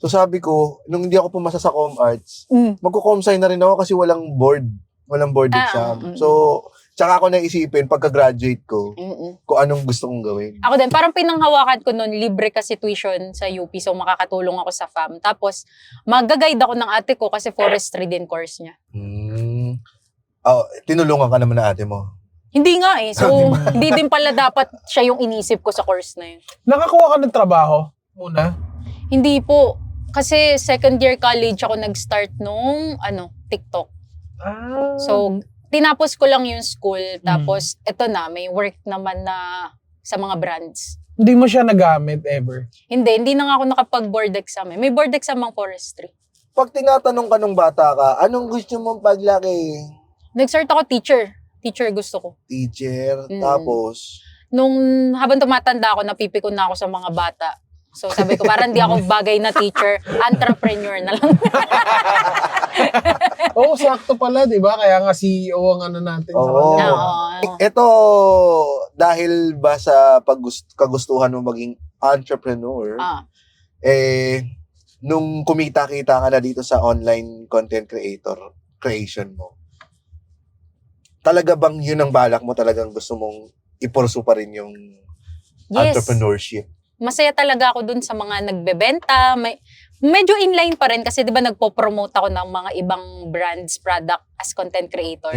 So sabi ko, nung hindi ako pumasa sa Com Arts, magko-Comsci na rin ako kasi walang board exam. So, tsaka ako naisipin pagka-graduate ko, kung anong gusto kong gawin. Ako din, parang pinanghawakan ko nun, libre kasi tuition sa UP, so makakatulong ako sa FAM. Tapos, mag-guide ako ng ate ko kasi forestry din course niya. Tinulungan ka naman ng ate mo? Hindi nga So, hindi din pala dapat siya yung inisip ko sa course na yun. Nakakuha ka ng trabaho muna? Hindi po. Kasi second year college ako nag-start nung, TikTok. So, tinapos ko lang yung school, tapos eto na, may work naman na sa mga brands. Hindi mo siya nagamit ever? Hindi na nga ako nakapag-board exam May board exam ang forestry. Pag tinatanong ka nung bata ka, anong gusto mong paglaki? Nag-start ako teacher. Teacher gusto ko. Teacher, tapos? Habang tumatanda ako, napipikon na ako sa mga bata. So sabi ko, parang di ako bagay na teacher, entrepreneur na lang. Oo, sakto pala, di ba? Kaya nga CEO ang ano natin sa Oo. kanya. Oo. Ito, dahil ba sa kagustuhan mo maging entrepreneur, Ah. nung kumita-kita ka na dito sa online content creation mo, talaga bang yun ang balak mo, talagang gusto mong ipursu pa rin yung Yes. entrepreneurship? Masaya talaga ako dun sa mga nagbebenta. Medyo inline pa rin kasi 'di ba nagpo-promote ako ng mga ibang brands, product as content creator.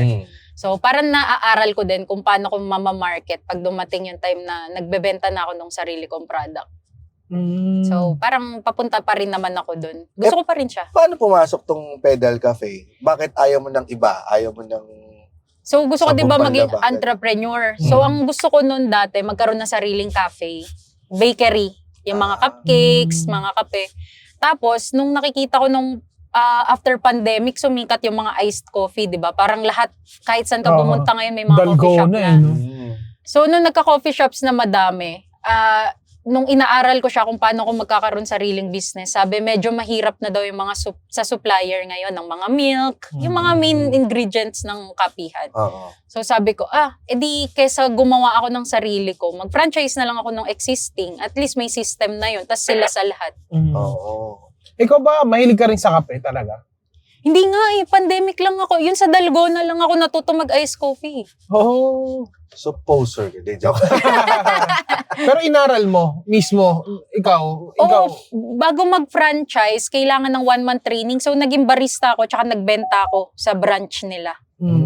So parang naaaral ko din kung paano ko mamamarket pag dumating yung time na nagbebenta na ako ng sarili kong product. So parang papunta pa rin naman ako dun. Gusto ko pa rin siya. Paano pumasok tong Pedal Cafe? Bakit ayaw mo ng iba? Ayaw mo ng... So gusto ko 'di ba Sabong maging panlaban. entrepreneur. So ang gusto ko noon dati magkaroon ng sariling cafe, bakery, yung mga cupcakes, mga kape. Tapos nung nakikita ko nung after pandemic sumikat yung mga iced coffee, 'di ba? Parang lahat kahit saan ka Oo. pumunta ngayon may mga coffee shop Dalgona na. no? So nung nagka-coffee shops na madami, nung inaaral ko siya kung paano ko magkakaroon sariling business, sabi medyo mahirap na daw yung mga sa supplier ngayon ng mga milk, yung mga main ingredients ng kapihan. Oo. So sabi ko, edi kesa gumawa ako ng sarili ko, mag-franchise na lang ako ng existing, at least may system na yun, tas sila sa lahat. Oo. Ikaw ba, mahilig ka rin sa kape talaga? Hindi nga pandemic lang ako. Yun sa Dalgona lang ako natuto mag-ice coffee. Oo. So, poser. Hindi, joke. Pero inaral mo mismo, ikaw. Oo, bago mag-franchise, kailangan ng 1-month training. So naging barista ako, tsaka nagbenta ako sa branch nila.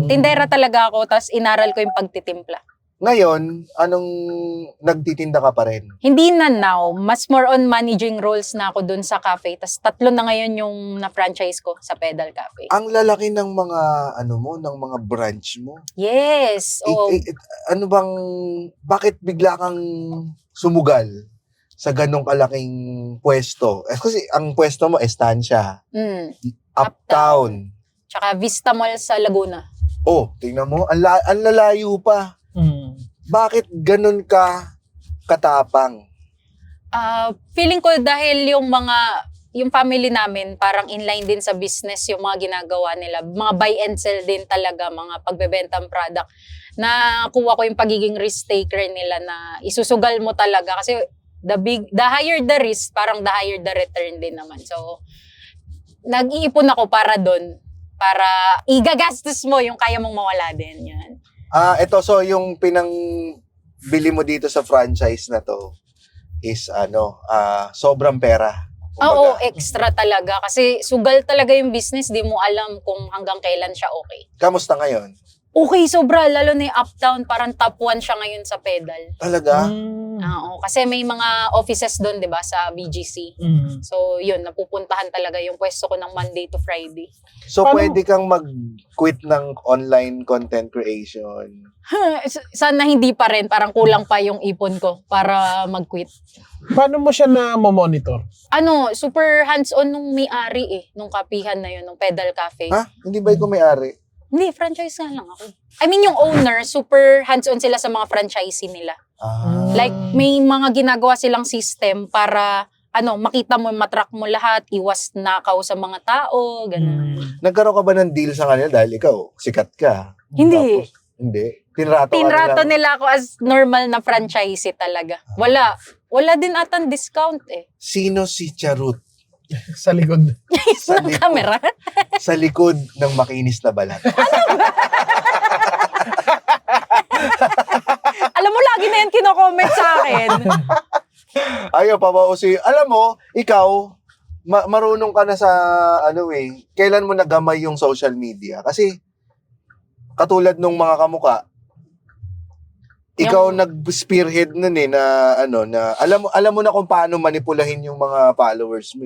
Tindera talaga ako, tapos inaral ko yung pagtitimpla. Ngayon, anong nagtitinda ka pa rin? Hindi na now, mas more on managing roles na ako dun sa cafe. Tas 3 na ngayon yung na-franchise ko sa Pedal Cafe. Ang lalaki ng mga, ng mga branch mo. Yes. Oo. Ano bang, bakit bigla kang sumugal sa ganong kalaking pwesto? Kasi ang pwesto mo, estansya, uptown. Tsaka Vista Mall sa Laguna. Oh, tingnan mo, ang lalayo pa. Bakit ganun ka katapang? Feeling ko dahil yung family namin parang inline din sa business yung mga ginagawa nila. Mga buy and sell din talaga, mga pagbebentang product. Nakuha ko yung pagiging risk taker nila na isusugal mo talaga. Kasi the higher the risk, parang the higher the return din naman. So, nag-iipon ako para doon. Para igagastos mo yung kaya mong mawala din. Yan. Ito, so yung pinangbili mo dito sa franchise na to is sobrang pera. Oo, extra talaga. Kasi sugal talaga yung business, di mo alam kung hanggang kailan siya okay. Kamusta ngayon? Okay, sobra. Lalo na yung uptown, parang top 1 siya ngayon sa Pedal. Talaga? Oo, kasi may mga offices doon, di ba, sa BGC. So, yun, napupuntahan talaga yung pwesto ko ng Monday to Friday. So, Paano- pwede kang mag-quit ng online content creation. Sana hindi pa rin, parang kulang pa yung ipon ko para mag-quit. Paano mo siya na-monitor? Super hands-on nung may-ari nung kapihan na yun, nung Pedal Cafe. Ha? Hindi ba ikaw may-ari? Hindi, franchise nga lang ako. I mean, yung owner, super hands-on sila sa mga franchisee nila. Like, may mga ginagawa silang system para, makita mo, matrack mo lahat, iwas nakaw sa mga tao, gano'n. Nagkaroon ka ba ng deal sa kanila dahil ikaw, sikat ka? Hindi. Tapos, hindi. Tinrato Tinrato ka nila ako as normal na franchisee talaga. Wala din atang discount Sino si Charut Sa likod. Sa Ng likod. camera. sa likod ng makinis na balat? Alam mo, lagi na yan kino-comment sa akin. Ayaw pa ba? Alam mo, ikaw, marunong ka na sa, kailan mo nagamay yung social media? Kasi, katulad nung mga kamuka, ikaw nag-spearhead nun na alam mo na kung paano manipulahin yung mga followers mo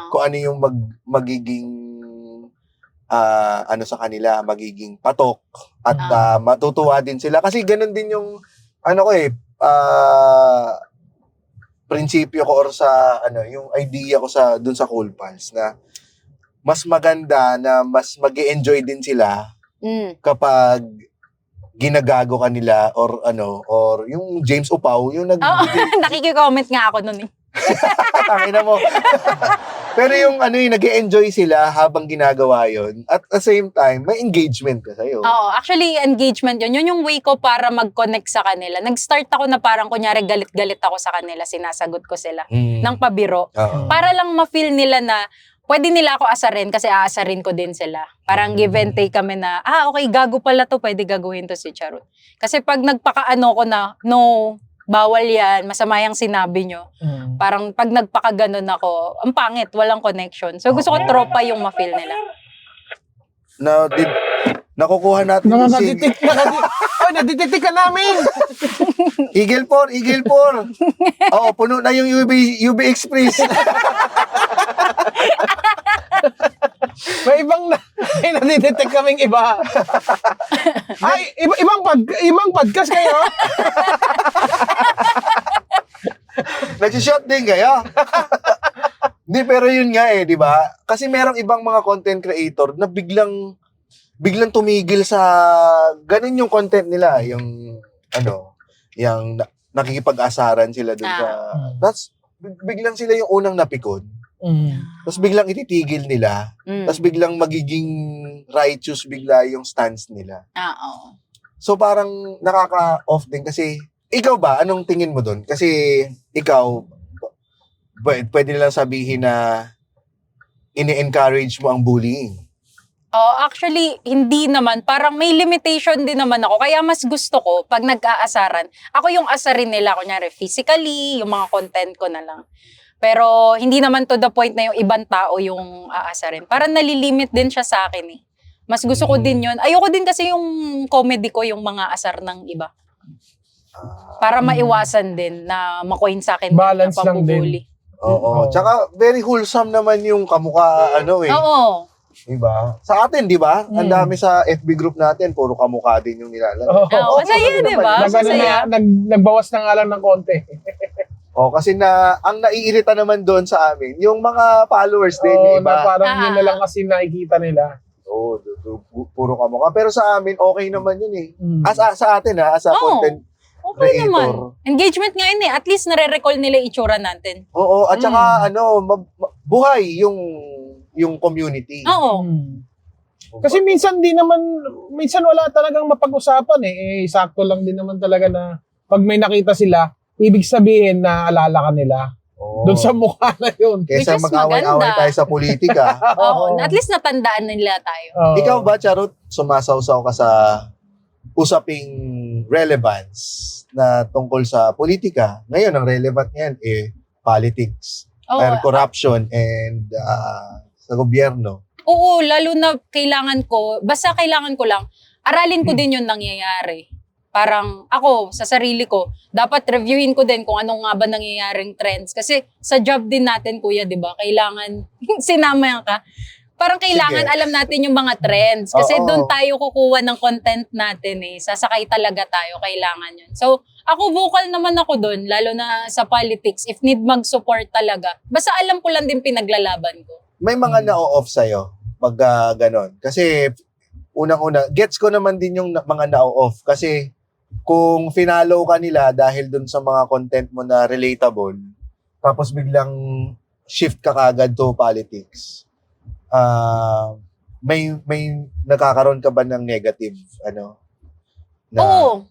Kung ano yung magiging sa kanila, magiging patok at matutuwa din sila. Kasi ganun din yung prinsipyo ko or sa yung idea ko sa dun sa Cool Pals na mas maganda na mas mag-e-enjoy din sila kapag ginagago ka nila or yung James Upaw yung Oo, nakiki-comment nga ako nun Tangina mo. Pero yung nag-e-enjoy sila habang ginagawa yon. At the same time, may engagement ka sa'yo. Oo, actually, engagement yun. Yun yung way ko para mag-connect sa kanila. Nag-start ako na parang kunyari galit-galit ako sa kanila, sinasagot ko sila ng pabiro. Oo. Para lang ma-feel nila na pwede nila ako asarin kasi aasarin ko din sila. Parang give and take kami na, okay, gago pala to, pwede gaguhin to si Charot. Kasi pag nagpakaano ko na, no, bawal yan, masama yung sinabi nyo. Parang pag nagpakaganon ako, ang pangit, walang connection. So gusto ko tropa yung ma-feel nila. Nakukuha natin yung Nadidetect ka namin! Eagle 4. Oo, puno na yung UB Express. May nadidetect kaming iba. Ay, ibang podcast kayo? Nagsishot din kayo. Hindi, pero yun nga di ba? Kasi merong ibang mga content creator na biglang tumigil sa ganun yung content nila, yung yung nakikipag-asaran sila dun sa biglang sila yung unang napikon. Tapos biglang ititigil nila. Tapos biglang magiging righteous bigla yung stance nila. Oo. So parang nakaka-off din kasi ikaw ba, anong tingin mo dun? Kasi ikaw, pwede nilang sabihin na ini-encourage mo ang bullying. Actually, hindi naman. Parang may limitation din naman ako. Kaya mas gusto ko, pag nag-aasaran, ako yung asarin nila, kunyari physically, yung mga content ko na lang. Pero hindi naman to the point na yung ibang tao yung aasarin. Parang nalilimit din siya sa akin eh. Mas gusto ko din yun. Ayoko din kasi yung comedy ko, yung mga asar ng iba. Para maiwasan din na makuhin sa akin Balance na lang din. Oo. Tsaka very wholesome naman yung kamukha Oo. Diba? Sa atin, di ba? Ang dami sa FB group natin, puro kamukha din yung nilalaro. Oo. Masaya, di ba? Masaya. Nagbawas na nga lang ng konti. Kasi ang naiirita naman doon sa amin, yung mga followers din, Oo, iba. na parang yun na lang kasi nakikita nila. Oo, puro kamukha. Pero sa amin, okay naman yun eh. Sa atin as a content Okay creator. naman. Engagement nga yun eh. At least nare-recall nila yung itsura natin. Oo, at saka buhay yung community. Oo. Kasi minsan wala talagang mapag-usapan eh. Sakto lang din naman talaga na pag may nakita sila, ibig sabihin na alala ka nila. Doon sa mukha na yun. Kesa Which is mag-away-away maganda. tayo sa politika. Oo. At least natandaan nila tayo. Ikaw ba, Charot, sumasawsaw ka sa usaping relevance na tungkol sa politika? Ngayon, ang relevant niyan politics, corruption, and sa gobyerno. Oo, lalo na kailangan ko lang, aralin ko din yung nangyayari. Parang ako, sa sarili ko, dapat reviewin ko din kung anong nga ba nangyayaring trends. Kasi sa job din natin, kuya, di ba? Kailangan, sinama ka. Parang kailangan alam natin yung mga trends. Kasi doon tayo kukuha ng content natin eh. Sasakay talaga tayo, kailangan yun. So, ako vocal naman ako doon, lalo na sa politics. If need mag-support talaga. Basta alam ko lang din pinaglalaban ko. May mga na-off sa'yo pag ganon. Kasi, unang-una, gets ko naman din yung mga na-off. Kasi, kung finalo ka nila dahil dun sa mga content mo na relatable, tapos biglang shift ka kagad to politics, may nakakaroon ka ba ng negative, na Meron.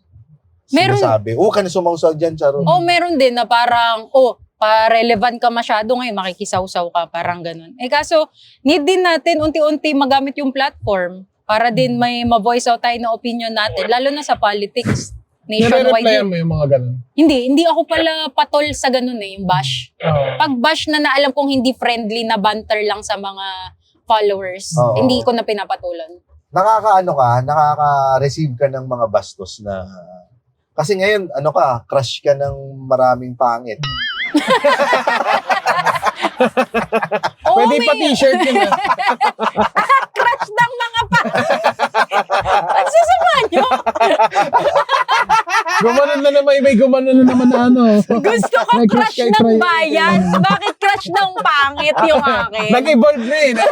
sinasabi? Ka na sumawsaw dyan, Charo. Meron din na parang, pa-relevant ka masyado ngayon, makikisawsaw ka, parang ganun. Kaso, need din natin unti-unti magamit yung platform para din may ma-voice out tayo na opinion natin, lalo na sa politics. Nationwide. Nire-replyan mo yung mga ganun? Hindi ako pala patol sa ganun yung bash. Pag bash na alam kong hindi friendly na banter lang sa mga followers, hindi ko na pinapatulan. Nakaka-receive ka ng mga bastos na, kasi ngayon, crush ka ng maraming pangit. Pwede pa t-shirt yun. Crush ng mga Ang sasama nyo? May gumanon na naman na Gusto ko May crush kay ng Troy. bayan. Bakit crush ng pangit yung akin? Nag-evolve na eh. No?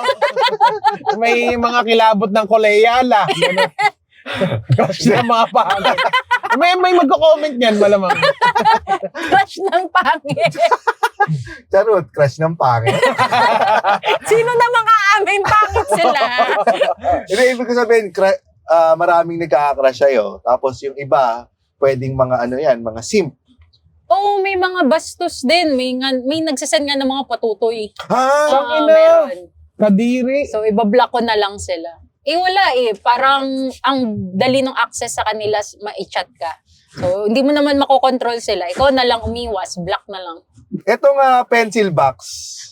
May mga kilabot ng koleyala. Crush ng mga pangit. May magko-comment yan, malamang. Crush ng pangit. Charot, crush ng pangit. Sino naman aaming pangit sila? Hindi, ibig ko sabihin, maraming nagkaka-crush sa'yo. Tapos yung iba, pwedeng mga ano yan, mga simp. Oo, may mga bastos din. May nagsasend nga ng mga patutoy. Ha? Tangina. Meron. Kadiri. So, ibablock ko na lang sila. Wala Parang ang dali ng access sa kanila, ma-chat ka. So, hindi mo naman makokontrol sila. Ikaw na lang umiwas, block na lang. Itong pencil box.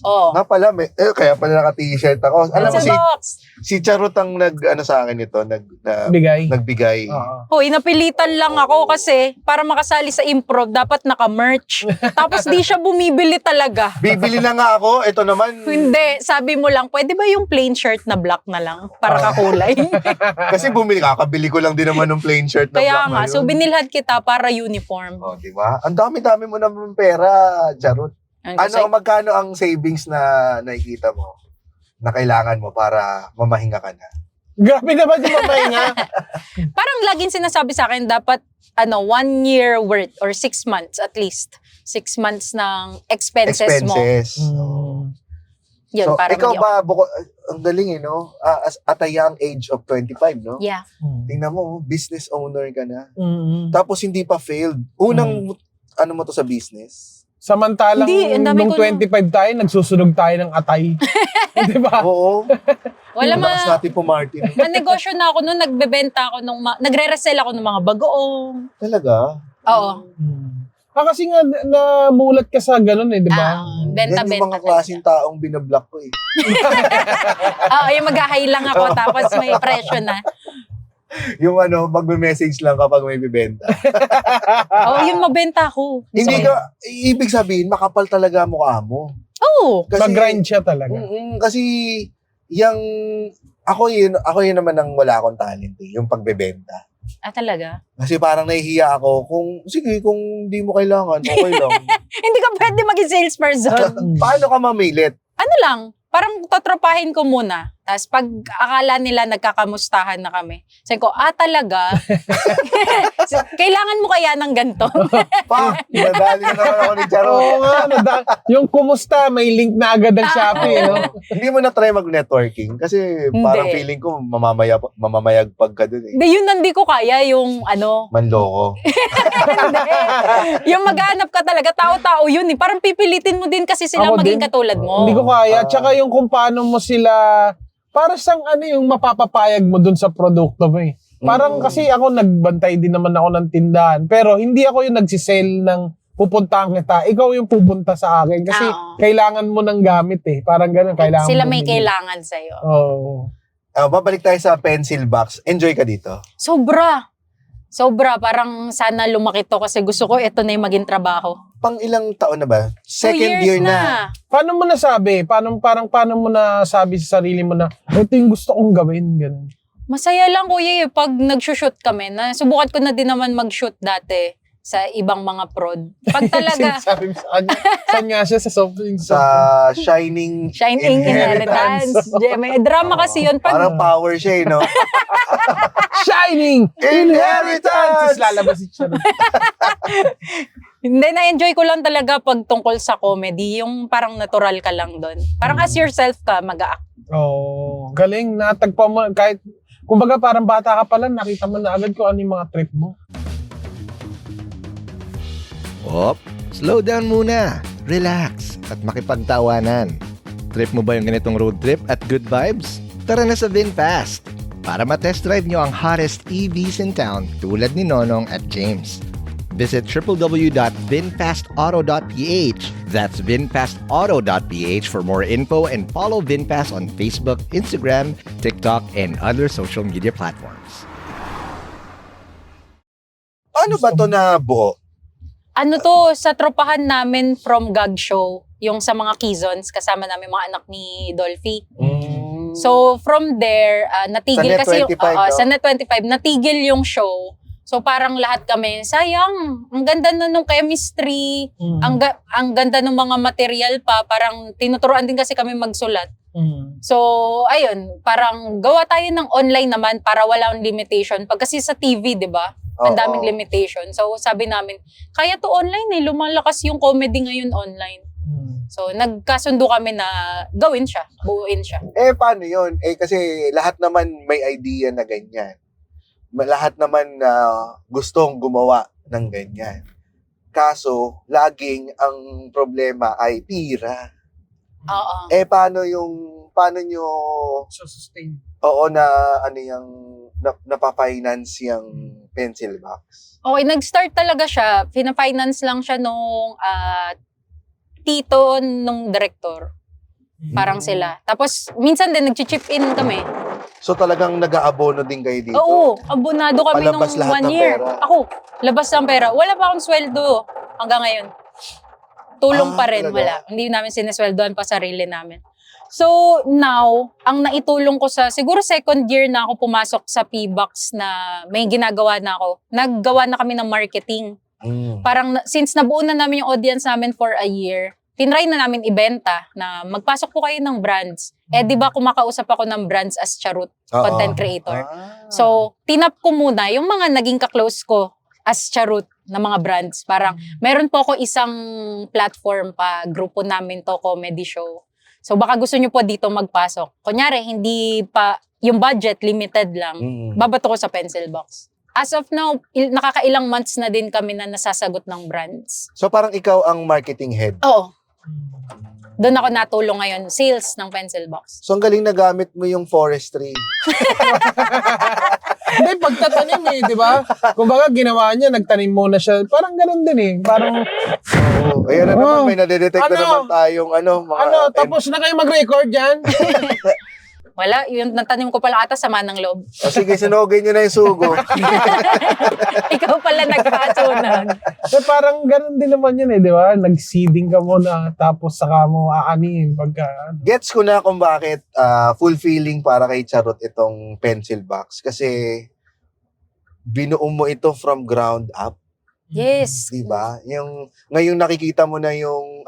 Oo. Nga pala, kaya pala naka-t-shirt ako. Alam mo, Pencil box. si Charot ang sa akin ito, Bigay. nagbigay. Oo. Hoy, napilitan lang ako kasi para makasali sa improv, dapat naka-merch. Tapos di siya bumibili talaga. Bibili na nga ako, ito naman. Hindi, sabi mo lang, pwede ba yung plain shirt na black na lang? Para kakulay. Kasi kakabili ko lang din naman ng plain shirt na Kaya black nga, ngayon. so binilhan kita para uniform. Oh, di ba? Ang dami-dami mo naman pera, Charot. Magkano ang savings na nakikita mo na kailangan mo para mamahinga ka na? Grabe naman yung mapahinga. Parang laging sinasabi sa akin, dapat 1 year worth or 6 months at least. 6 months ng expenses mo. Yun, So, para ikaw maging ba, ang galing no? At a young age of 25, no? Yeah. Tingnan mo, business owner ka na. Mm. Tapos hindi pa failed. Unang, ano mo to sa business? Samantalang Hindi, ang dami nung ko 25 tayo, nagsusunog tayo ng atay. Di ba? Oo. Wala Lakas natin po, Martin. negosyo na ako noon, nagbebenta ako nagre-resell ako ng mga bagoong. Talaga? Oo. Kasi nga, namulat ka sa ganun di ba? Benta-benta. Yan yung mga klaseng taong binablock ko eh. Oo, yung mag-high lang ako tapos may presyo na. Yung magme-message lang kapag may bibenta. Oo, yung mabenta ko. Hindi ka, ibig sabihin, makapal talaga mukha mo. Oo. Mag-grind siya talaga. Kasi, ako yun naman ang wala akong talent eh, yung pagbebenta. Talaga? Kasi parang nahihiya ako kung di mo kailangan, okay lang. Hindi ka pwede maging salesperson. Paano ka mamilit? Ano lang, parang tatropahin ko muna. Tapos pag akala nila nagkakamustahan na kami, sabi ko, talaga? Kailangan mo kaya ng ganito? Nadali na naman ako ni Charo. Oo nga, yung kumusta, may link na agad ng Shopee, no? Hindi mo na try mag-networking kasi parang Hindi. feeling ko mamamayagpag ka dun eh. Hindi, yun hindi ko kaya yung Manloko. Hindi. Yung maghanap ka talaga, tao-tao yun eh. Parang pipilitin mo din kasi sila Ako maging din. katulad mo. Hindi ko kaya. Tsaka yung kung paano mo sila, para sang yung mapapapayag mo dun sa produkto mo eh. Parang kasi ako nagbantay din naman ako ng tindahan. Pero hindi ako yung nagsisell ng pupuntahan kita. Ikaw yung pupunta sa akin. Kasi kailangan mo ng gamit eh. Parang ganun. Kailangan Sila mo may bumili. kailangan sa'yo. Oo. Babalik tayo sa pencil box. Enjoy ka dito. Sobra. Parang sana lumaki to kasi gusto ko ito na yung maging trabaho. Pang ilang taon na ba? 2 Second years year na. Paano mo nasabi? Paano mo nasabi sa sarili mo na ito yung gusto kong gawin? Ganun. Masaya lang kuya pag nag-shoot kami. Subukan ko na din naman mag-shoot dati sa ibang mga prod. Pag talaga, Sinasabi mo sa kanya. Saan nga siya? Sa soft drinks? Sa Shining Inheritance. May drama kasi yun. Parang power siya no? Shining Inheritance! Tapos lalabas siya. Hindi, na-enjoy ko lang talaga pag tungkol sa comedy. Yung parang natural ka lang doon. Parang as yourself ka mag-act. Oh, galing. Natagpa mo. Kahit, kumbaga parang bata ka pa lang, nakita mo na agad kung ano yung mga trip mo. Slow down muna. Relax at makipagtawanan. Trip mo ba yung ganitong road trip at good vibes? Tara na sa VinFast para ma-test drive nyo ang hottest EVs in town tulad ni Nonong at James. Visit www.vinfastauto.ph. That's vinfastauto.ph for more info and follow VinFast on Facebook, Instagram, TikTok, and other social media platforms. Ano ba to na buo? Ano to, sa tropahan namin from Gag Show, yung sa mga Quezons, kasama namin mga anak ni Dolphy. So, from there, natigil Sa kasi yung, Net 25, no? sa Net 25, natigil yung show. So, parang lahat kami, sayang, ang ganda na nung chemistry, ang ganda ng mga material pa, parang tinuturuan din kasi kami magsulat. So, ayun, parang gawa tayo ng online naman para walang limitation. Pag kasi sa TV, di ba? Ang daming limitation. So, sabi namin, kaya to online eh. Lumalakas yung comedy ngayon online. So, nagkasundo kami na gawin siya, buuin siya. Paano yun? Kasi lahat naman may idea na ganyan. Lahat naman na gustong gumawa ng ganyan. Kaso, laging ang problema ay pira. Oo. Paano nyo, sustain. napafinance yung pencil box? Okay, nag-start talaga siya. Pina-finance lang siya nung tito nung director. Parang sila. Tapos, minsan din nag-chip in kami. So talagang nag-aabono din kayo dito? Oo, abonado kami nung Palabas lahat 1 ng year. pera? Ako, labas ng pera. Wala pa akong sweldo hanggang ngayon. Tulong pa rin, talaga? wala. Hindi namin sinesweldoan pa sarili namin. So, now, ang naitulong ko siguro second year na ako pumasok sa P-Box na may ginagawa na ako. Naggawa na kami ng marketing. Parang, since nabuo na namin yung audience namin for a year, tinry na namin ibenta na magpasok po kayo ng brands. Di ba kumakausap ako ng brands as Charot, content creator. So, tinap ko muna yung mga naging ka-close ko as Charot na mga brands. Parang, meron po ako isang platform pa, grupo namin to, comedy show. So, baka gusto nyo po dito magpasok. Kunyari, hindi pa, yung budget, limited lang. Babato ko sa Pencil Box. As of now, nakakailang months na din kami na nasasagot ng brands. So parang ikaw ang marketing head? Oo. Doon ako natulong ngayon, sales ng Pencil Box. So ang galing na gamit mo yung forestry. Hindi, pagtatanim di ba? Kumbaga, ginawa niya, nagtanim muna siya. Parang ganun din Parang, Ayun na naman, may nadedetect na naman tayong mga... tapos na kayo mag-record dyan? Wala, yung natanim ko pala ata sama ng loob. Sige, sinugin nyo na yung sugo. Ikaw pala nagkasunan. Parang ganun din naman yun di ba? Nag-seeding ka muna, tapos saka mo aanihin pagka... Gets ko na kung bakit fulfilling para kay Charot itong Pencil Box. Kasi binuo mo ito from ground up. Yes. Diba? Ngayong nakikita mo na yung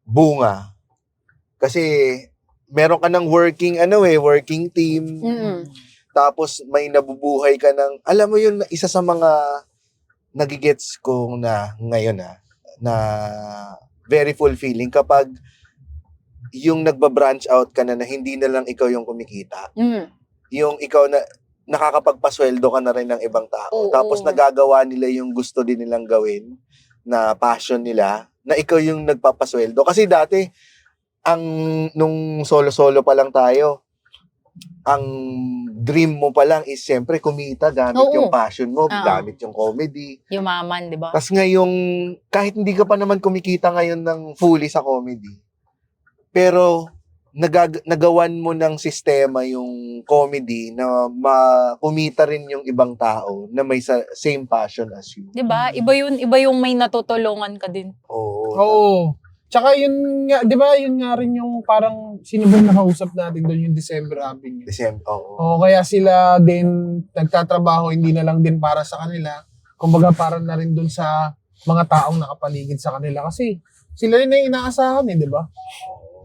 bunga. Kasi meron ka ng working team. Tapos may nabubuhay ka ng, alam mo yun, isa sa mga nagigets ko na ngayon na very fulfilling kapag yung nagbabranch out ka na hindi na lang ikaw yung kumikita. Yung ikaw na nakakapagpasweldo ka na rin ng ibang tao. Tapos nagagawa nila yung gusto din nilang gawin na passion nila, na ikaw yung nagpapasweldo. Kasi dati, nung solo-solo pa lang tayo, ang dream mo pa lang is siyempre kumita gamit yung passion mo, gamit yung comedy. Yumaman, di ba? Tapos ngayong, kahit hindi ka pa naman kumikita ngayon ng fully sa comedy, pero nagawan mo ng sistema yung comedy na kumita rin yung ibang tao na may same passion as you. Di ba? Iba yung may natutulungan ka din. Oo. Tsaka yun nga, di ba yun nga rin yung parang sinubong nakausap natin doon yung December Avenue. Oo, kaya sila din nagtatrabaho, hindi na lang din para sa kanila. Kumbaga para na rin doon sa mga taong nakapaligid sa kanila. Kasi sila rin na inaasahan di ba?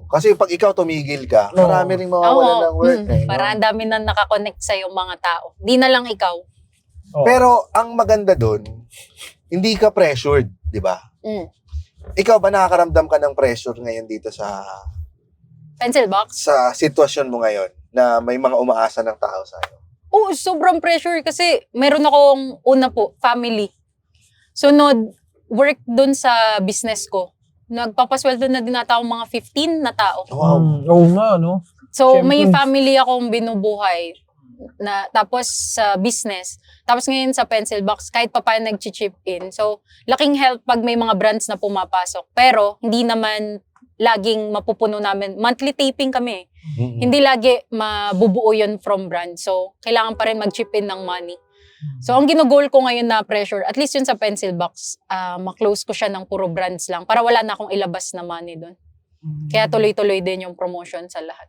Kasi pag ikaw tumigil ka, marami rin mawawalan ng work. Para ang dami na nakakonect sa yung mga tao. Di na lang ikaw. Pero ang maganda doon, hindi ka pressured, di ba? Ikaw ba nakakaramdam ka ng pressure ngayon dito sa Pencil Box? Sa sitwasyon mo ngayon na may mga umaasa ng tao sa'yo? Oo, sobrang pressure kasi meron akong family. Sunod, work dun sa business ko. Nagpapasweldo na din ata akong mga 15 na tao. Wow. Oo nga, no? So, Siyempre. may family akong binubuhay. Tapos sa business. Tapos ngayon sa Pencil Box, kahit pa paano nag-chip in. So, laking help pag may mga brands na pumapasok. Pero, hindi naman laging mapupuno namin. Monthly taping kami. Hindi lagi mabubuo yun from brand. So, kailangan pa rin mag-chip in ng money. So, ang ginugol ko ngayon na pressure, at least yun sa Pencil Box, ma-close ko siya ng puro brands lang para wala na akong ilabas na money doon. Kaya tuloy-tuloy din yung promotion sa lahat.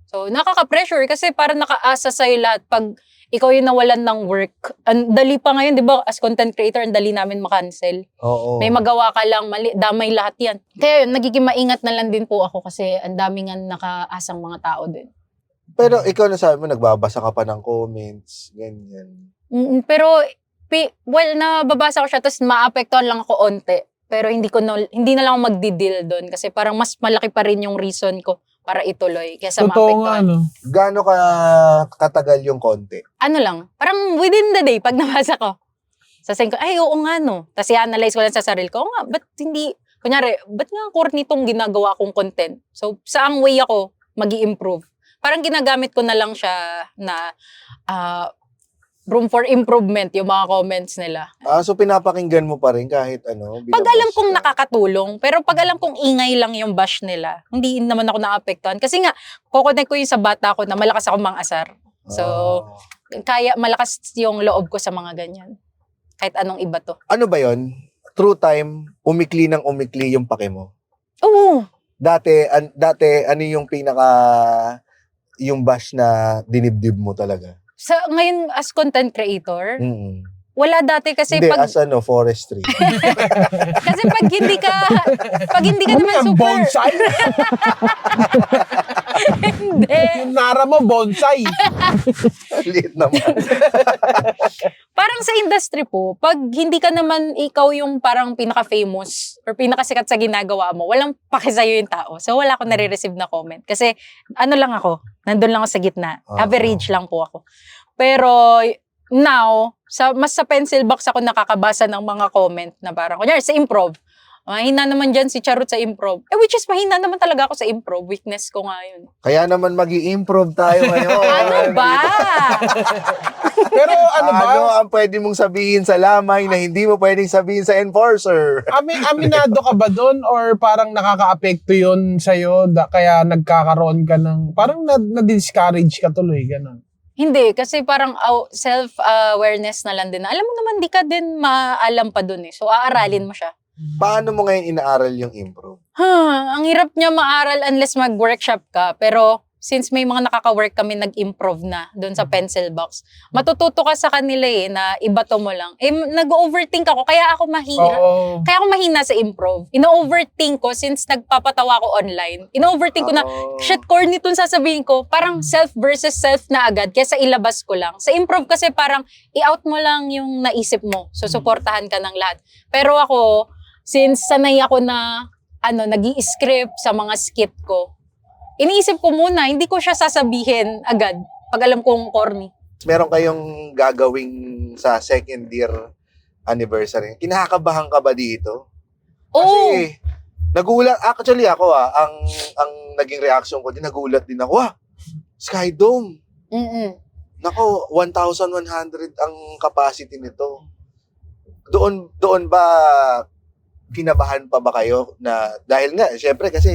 So, nakaka-pressure kasi parang nakaasa sa'yo lahat. Pag ikaw yung nawalan ng work, ang dali pa ngayon, di ba, as content creator, ang dali namin makancel. Oo. May magawa ka lang, mali, damay lahat yan. Kaya yun, nagiging maingat na lang din po ako kasi ang daming nga nakaasang mga tao din. Pero ikaw na sabi mo, nagbabasa ka pa ng comments, ganyan. Pero, nababasa ko siya, tapos maapektuhan lang ako onte. Pero hindi na lang ako magdi-deal doon kasi parang mas malaki pa rin yung reason ko para ituloy kaysa Totoo nga, maapektuhan. no? Gaano ka katagal yung konti? Ano lang, parang within the day, pag nabasa ko, sasayin ko, ay, oo nga, no. Tapos i-analyze ko lang sa sarili ko, oo nga, ba't nga corny itong ginagawa kong content? So, saang way ako mag-i-improve? Parang ginagamit ko na lang siya na room for improvement, yung mga comments nila. So pinapakinggan mo pa rin kahit ano? Pag alam kong binabash ka? nakakatulong, pero pag alam kong ingay lang yung bash nila, hindi naman ako naapektuhan. Kasi nga, kukonek ko yung sa bata ko na malakas ako mang-asar. So, kaya malakas yung loob ko sa mga ganyan. Kahit anong iba to. Ano ba yon? True time, umikli ng umikli yung pake mo. Oo. Dati ano yung yung bash na dinibdib mo talaga? Ngayon, as content creator, Mm-mm. wala dati kasi Hindi, pag... as forestry. Kasi pag hindi ka Ano naman yan, super... bonsai? Hindi. Yung nara mo, bonsai. Liit naman. Parang sa industry po, pag hindi ka naman ikaw yung parang pinaka-famous or pinaka-sikat sa ginagawa mo, walang paki sa'yo yung tao. So wala akong nare-receive na comment. Kasi ano lang ako, nandun lang ako sa gitna. Average lang po ako. Pero now, mas sa pencil box ako nakakabasa ng mga comment na parang, kunyari sa improv, mahina naman dyan si Charot sa improv. Which is mahina naman talaga ako sa improv. Weakness ko nga yun. Kaya naman mag-i-improv tayo ngayon. Ano ba? Pero ano ba? Ano ang pwede mong sabihin sa lamay na hindi mo pwedeng sabihin sa enforcer? Aminado ka ba doon or parang nakaka-apekto yun sa'yo kaya nagkakaroon ka ng, parang na-discourage ka tuloy, gano'n? Hindi, kasi parang self-awareness na lang din. Alam mo naman, di ka din maalam pa dun eh. So, aaralin mo siya. Paano mo ngayon inaaral yung improv? Ang hirap niya maaral unless mag-workshop ka. Pero, since may mga nakaka-work kami nag-improv na doon sa pencil box, matututo ka sa kanila na ibato mo lang. Nag-overthink ako, kaya ako mahina. Oo. Kaya ako mahina sa improv. Ino-overthink ko since nagpapatawa ko online. Ino-overthink ko na, shit, corny itong sasabihin ko. Parang self versus self na agad kesa ilabas ko lang. Sa improv kasi parang i-out mo lang yung naisip mo. So, suportahan ka ng lahat. Pero ako, since sanay ako na nag-i-script sa mga skit ko, iniisip ko muna, hindi ko siya sasabihin agad pag alam kong corny. Meron kayong gagawing sa second year anniversary. Kinakabahan ka ba dito? Oo. Kasi nagulat, actually ako ang naging reaction ko din, nagulat din ako, Sky Dome. Nako, 1,100 ang capacity nito. Doon ba kinabahan pa ba kayo na dahil nga syempre kasi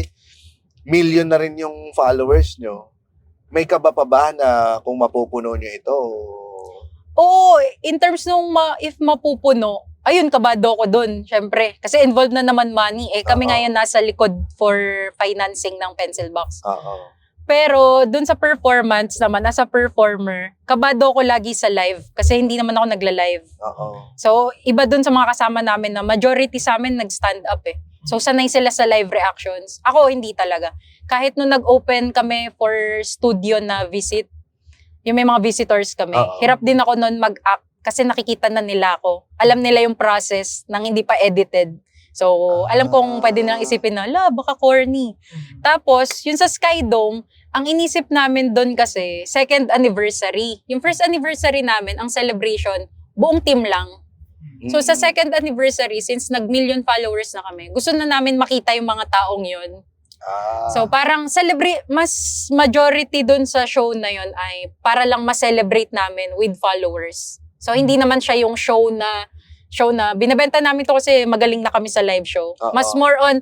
million na rin yung followers nyo. May kaba pa ba na kung mapupuno nyo ito? Oo, in terms nung if mapupuno, ayun, kabado ko dun, syempre. Kasi involved na naman money. Kami ngayon nasa likod for financing ng pencil box. Oo. Pero dun sa performance naman, as a performer, kabado ko lagi sa live. Kasi hindi naman ako nagla-live. Oo. So, iba dun sa mga kasama namin na majority sa amin nag-stand up eh. So, sanay sila sa live reactions. Ako, hindi talaga. Kahit nung nag-open kami for studio na visit, yung may mga visitors kami, hirap din ako nun mag-act kasi nakikita na nila ako. Alam nila yung process nang hindi pa edited. So, alam kong pwede nilang isipin na, baka corny. Tapos, yun sa Sky Dome, ang inisip namin doon kasi, second anniversary. Yung first anniversary namin, ang celebration, buong team lang. So, sa second anniversary, since nag-million followers na kami, gusto na namin makita yung mga taong yun. So, parang mas majority dun sa show na yun ay para lang ma-celebrate namin with followers. So, hindi naman siya yung show na binabenta namin to kasi magaling na kami sa live show. Mas more on,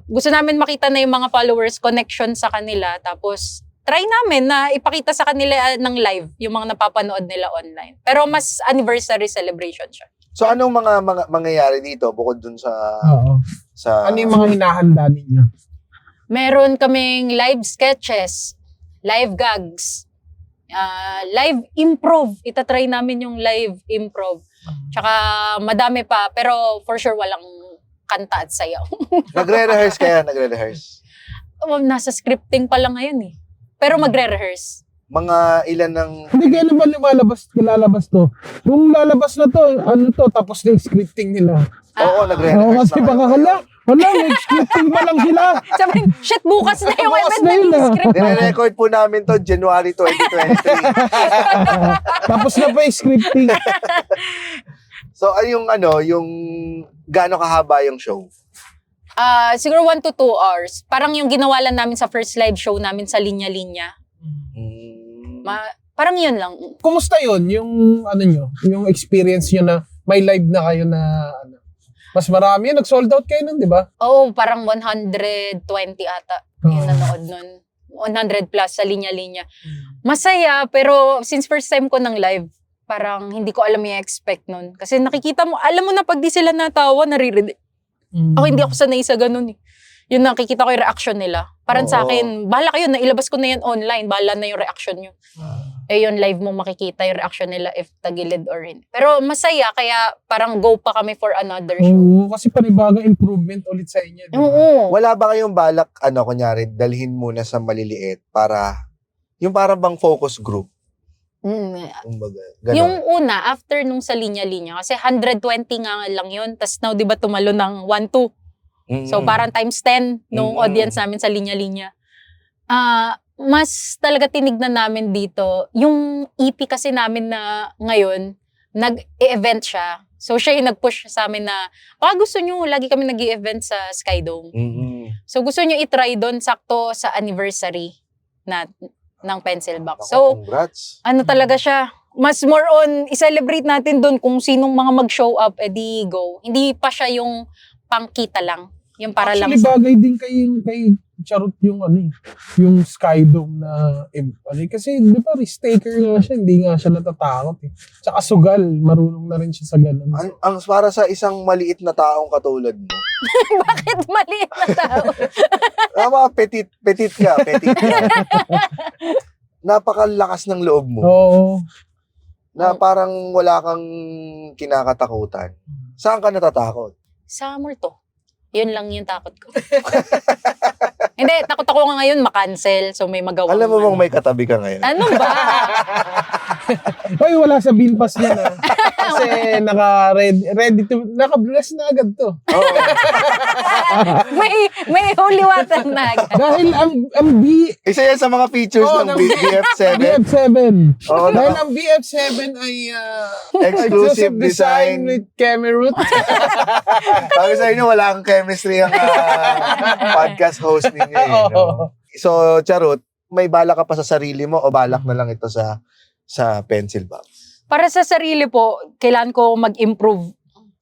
gusto namin makita na yung mga followers, connection sa kanila, tapos try namin na ipakita sa kanila ng live yung mga napapanood nila online. Pero mas anniversary celebration siya. So, anong mga mangyayari dito bukod dun sa... Oo. Ano yung mga hinahanda ninyo? Meron kaming live sketches, live gags, live improv. Itatry namin yung live improv. Tsaka madami pa, pero for sure walang kanta at sayaw. Nagre-rehearse kaya? Nagre-rehearse? Nasa scripting pa lang ngayon eh. Pero magre-rehearse. mga ilan ng... Hindi, kailan ba lalabas to? Kung lalabas na to, ano to, tapos na yung scripting nila. Oo, Oo, nagre-rehearse kasi na baka kayo. may scripting pa lang sila. Sabi, shit, bukas na yung Bukas event na na yun, yung ah. script. Nire-record po namin to January 2023. Tapos na pa yung scripting. So, yung gaano kahaba yung show? Siguro 1 to 2 hours. Parang yung ginawa lang namin sa first live show namin sa Linya-Linya. Parang yun lang. Kumusta yun? Yung ano nyo? Yung experience nyo na may live na kayo na ano? Mas marami. Nag-sold out kayo nun, di ba? Oo, parang 120 ata yung nanood nun. 100 plus sa Linya-Linya. Masaya, pero since first time ko ng live, parang hindi ko alam yung expect nun. Kasi nakikita mo, alam mo na pag di sila natawa, naririnig. Ako hindi ako sanay sa ganun eh. Yun, nakikita ko yung reaction nila. Parang sa akin, bahala kayo, nailabas ko na yan online, bahala na yung reaction nyo. Yun, live mo makikita yung reaction nila if tagilid or hindi. Pero masaya, kaya parang go pa kami for another show. Oo, kasi panibagong improvement ulit sa inyo. Diba? Oo. Wala ba kayong balak, kunyari, dalhin muna sa maliliit para, yung parang bang focus group? Kumbaga, ganun. Yung una, after nung sa linya-linya, kasi 120 nga lang yun, tas now, di ba, tumalo ng 1-2. So, parang times 10 nung audience namin sa linya-linya. Mas talaga tinignan namin dito, yung EP kasi namin na ngayon, nag-e-event siya. So, siya yung nag-push sa amin na, gusto nyo, lagi kami nag-e-event sa Skydome. So, gusto nyo i-try doon, sakto sa anniversary ng Pencil Box. So, congrats. ano talaga siya, mas more on, i-celebrate natin doon kung sinong mga mag-show up, edi go. Hindi pa siya yung pangkita lang. Yung para Actually, lang bagay din kay Charot yung yung Skydome na kasi di ba risk taker nga siya, hindi nga siya natatakot eh. Tsaka sugal, marunong na rin siya sa ganun. Ang para sa isang maliit na taong katulad mo. Bakit maliit na tao? Petit ka. Napakalakas ng loob mo. Oo. Na parang wala kang kinakatakutan. Saan ka natatakot? Sa multo. Yun lang yung takot ko. Hindi, takot ako nga ngayon makancel. So may magawa. Alam mo bang may katabi ka ngayon? Ano ba? Ay, wala sa bill pass niya na. Kasi naka-bless na agad to. Oo. may holy water na agad. Dahil ang Isa yan sa mga features ng BF7. BF7. Oo, Dahil ang BF7 ay Exclusive design. with Cameroon. Sabi sa inyo, wala kang chemistry ang podcast host ninyo. No? So, Charot, may balak ka pa sa sarili mo o balak na lang ito sa Pencil Box? Para sa sarili po, kailangan ko mag-improve.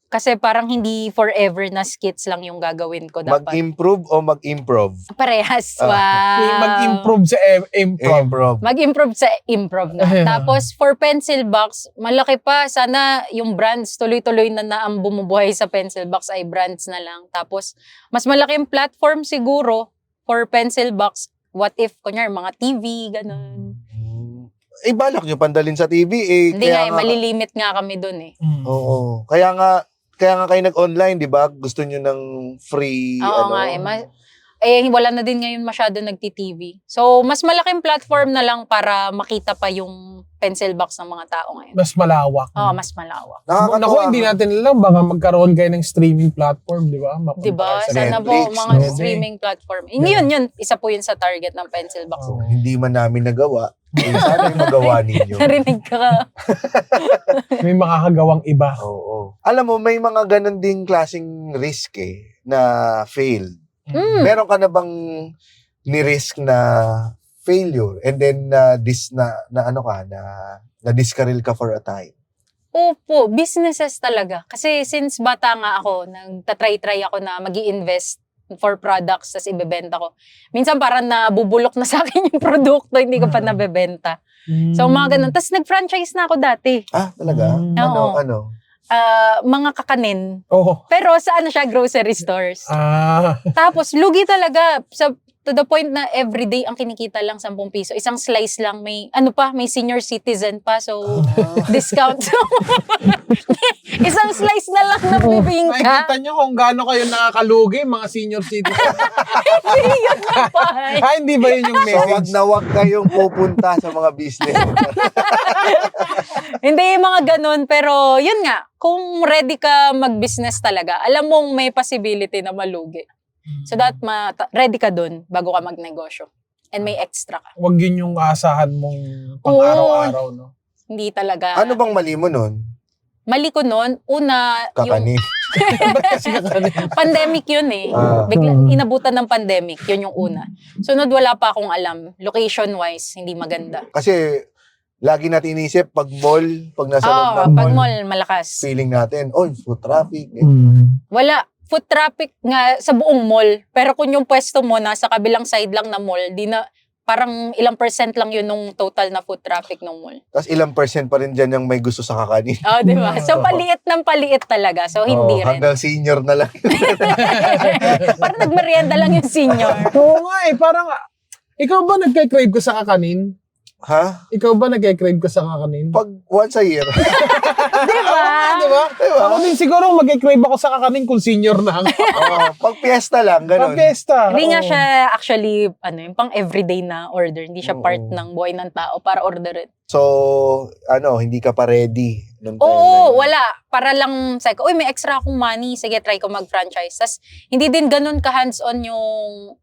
Kasi parang hindi forever na skits lang yung gagawin ko dapat. Mag-improve o mag-improv? Parehas. Wow. Mag-improve sa improv. Mag-improve sa improv na. Tapos for Pencil Box, malaki pa. Sana yung brands, tuloy-tuloy na ang bumubuhay sa Pencil Box ay brands na lang. Tapos mas malaki yung platform siguro for Pencil Box. What if, kunyari, mga TV, ganun. Balak nyo pandalin sa TV. Hindi nga, malilimit nga kami dun eh. Oo. Kaya nga kayo nag-online, di ba? Gusto nyo ng free, Oo nga wala na din ngayon masyado nagti-TV. So, mas malaking platform na lang para makita pa yung Pencil Box ng mga tao ngayon. Mas malawak. Oo, mas malawak. Naku, hindi natin alam. Baka magkaroon kayo ng streaming platform, di ba? Diba? Sana po, Netflix, mga no? streaming platform. Yun. Isa po yun sa target ng Pencil Box. Hindi man namin nagawa. Sana yung magawa ninyo. Narinig ka. May makakagawang iba. Oo. Alam mo, may mga ganun ding klaseng risk na failed. Meron ka na bang ni-risk na failure and then na-discarril ka for a time? Opo, businesses talaga. Kasi since bata nga ako, nagtatry-try ako na mag-i-invest for products tas ibebenta ko. Minsan parang nabubulok na sa akin yung produkto, hindi ko pa nabebenta. So mga ganun. Tas nag-franchise na ako dati. Talaga? Oo. Ano? Mga kakanin. Oh. Pero sa siya, grocery stores. Tapos lugi talaga. To the point na everyday ang kinikita lang 10 piso. Isang slice lang. May may senior citizen pa. So, discount. So, isang slice na lang na bibingka. Nakikita nyo kung gaano kayo nakakalugi, mga senior citizens. Hindi yun na pa. Hindi ba yun yung So, wag message? na wag kayong pupunta sa mga business. Hindi mga ganun. Pero, yun nga. Kung ready ka mag-business talaga, alam mong may possibility na malugi. So that ready ka dun bago ka magnegosyo. And may extra ka. Huwag yun yung asahan mong pang-araw-araw, no? Hindi talaga. Ano bang mali mo nun? Mali ko nun, una, yung Kakanin. pandemic yun eh. Bigla, inabutan ng pandemic, yun yung una. Sunod, wala pa akong alam. Location-wise, hindi maganda. Kasi, lagi natin inisip, pag nasa loob ng Pag mall, mall, malakas. feeling natin, food traffic. Wala. Foot traffic nga sa buong mall. Pero kung yung pwesto mo nasa kabilang side lang na mall, di na, parang ilang % lang yun nung total na foot traffic ng mall. Tapos ilang % pa rin dyan yung may gusto sa kakanin. Di ba? So, paliit ng paliit talaga. So, hindi rin. Hanggang senior na lang. Parang nagmerienda lang yung senior. Oo nga parang, ikaw ba nagka-crave ko sa kakanin? Ha? Ikaw ba nagka-crave ko sa kakanin? Pag once a year. Diba? Diba? Ako din siguro mag-crave ako sa kakanin kung senior na. Pag piyesta lang, ganun. Pag-fiesta. Hindi nga siya actually, yung pang everyday na order. Hindi siya part ng buhay ng tao para orderin. So, hindi ka pa ready nung time na Oo, yun. wala. Para lang, may extra akong money. Sige, try ko mag-franchise. Tas, hindi din ganun ka-hands-on yung,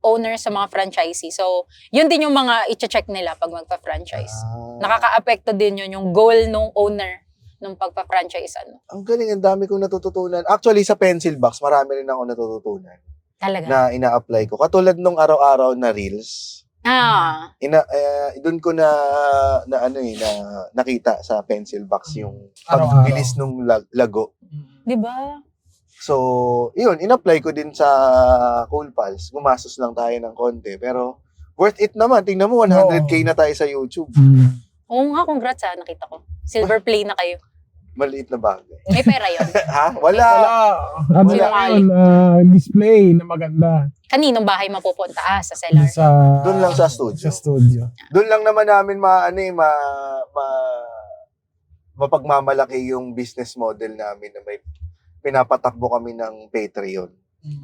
owner sa mga franchisee. So, yun din yung mga i-check nila pag magpa-franchise. Nakaka-apekto din yun, yung goal nung owner nung pagpa-franchise. Ang galing, ang dami kong natututunan. Actually, sa pencil box, marami rin ako natututunan Talaga. na ina-apply ko. Katulad nung araw-araw na reels, doon ko nakita sa pencil box yung pagbilis nung lago. Diba? So, yun, in-apply ko din sa Cool Pals. Gumastos lang tayo ng konti. Pero, worth it naman. Tingnan mo, 100K na tayo sa YouTube. Oo nga, congrats nakita ko. Silver play na kayo. Maliit na bagay. May pera yun. Ha? Wala. Ano Wala. yun? Display na maganda. Kaninong bahay mapupunta? Sa cellar. Doon lang sa studio. Sa studio. Doon lang naman namin mapagmamalaki yung business model namin na may pinapatakbo kami ng Patreon.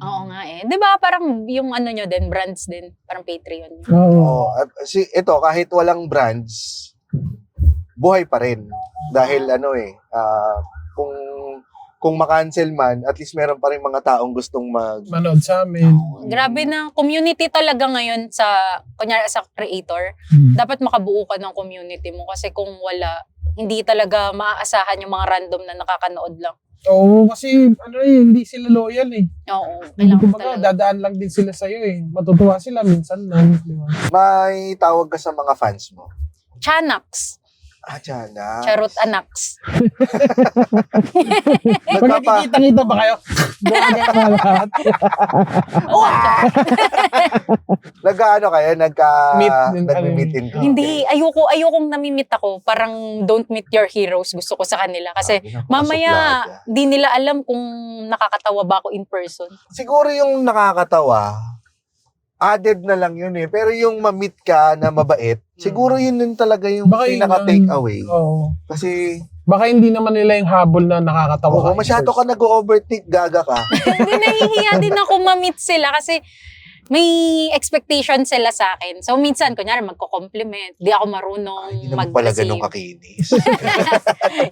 Oo nga Di ba parang yung nyo din, brands din. Parang Patreon. Oo. At ito, kahit walang brands, buhay pa rin. Dahil kung makancel man, at least meron pa rin mga taong gustong Manood sa amin. Grabe na community talaga ngayon kunyari sa creator. Dapat makabuo ka ng community mo kasi kung wala, hindi talaga maaasahan yung mga random na nakakanood lang. Oo, kasi hindi sila loyal Oo, Kumbaga, dadaan lang din sila sa'yo Matutuwa sila minsan lang. Di ba? may tawag ka sa mga fans mo. Chanax. Diyan Charot anaks. Pag nakikita-kita ba kayo? Buwaga ka lahat. Nag-meet in greet. Hindi, ayokong namimit ako. Parang don't meet your heroes. Gusto ko sa kanila. Kasi mamaya, di nila alam kung nakakatawa ba ako in person. Siguro yung nakakatawa, added na lang yun Pero yung ma-meet ka na mabait, siguro yun din talaga yung Baka yun pinaka-take away. Oo. Kasi, Baka hindi naman nila yung habol na nakakatawa. masyado ka nag-overthink, gaga ka. Hindi, nahihiya din ako ma-meet sila kasi may expectation sila sa akin. So, minsan, kunyari, magko-compliment. Di ako marunong Hindi naman pala ganun mag-receive. kakinis.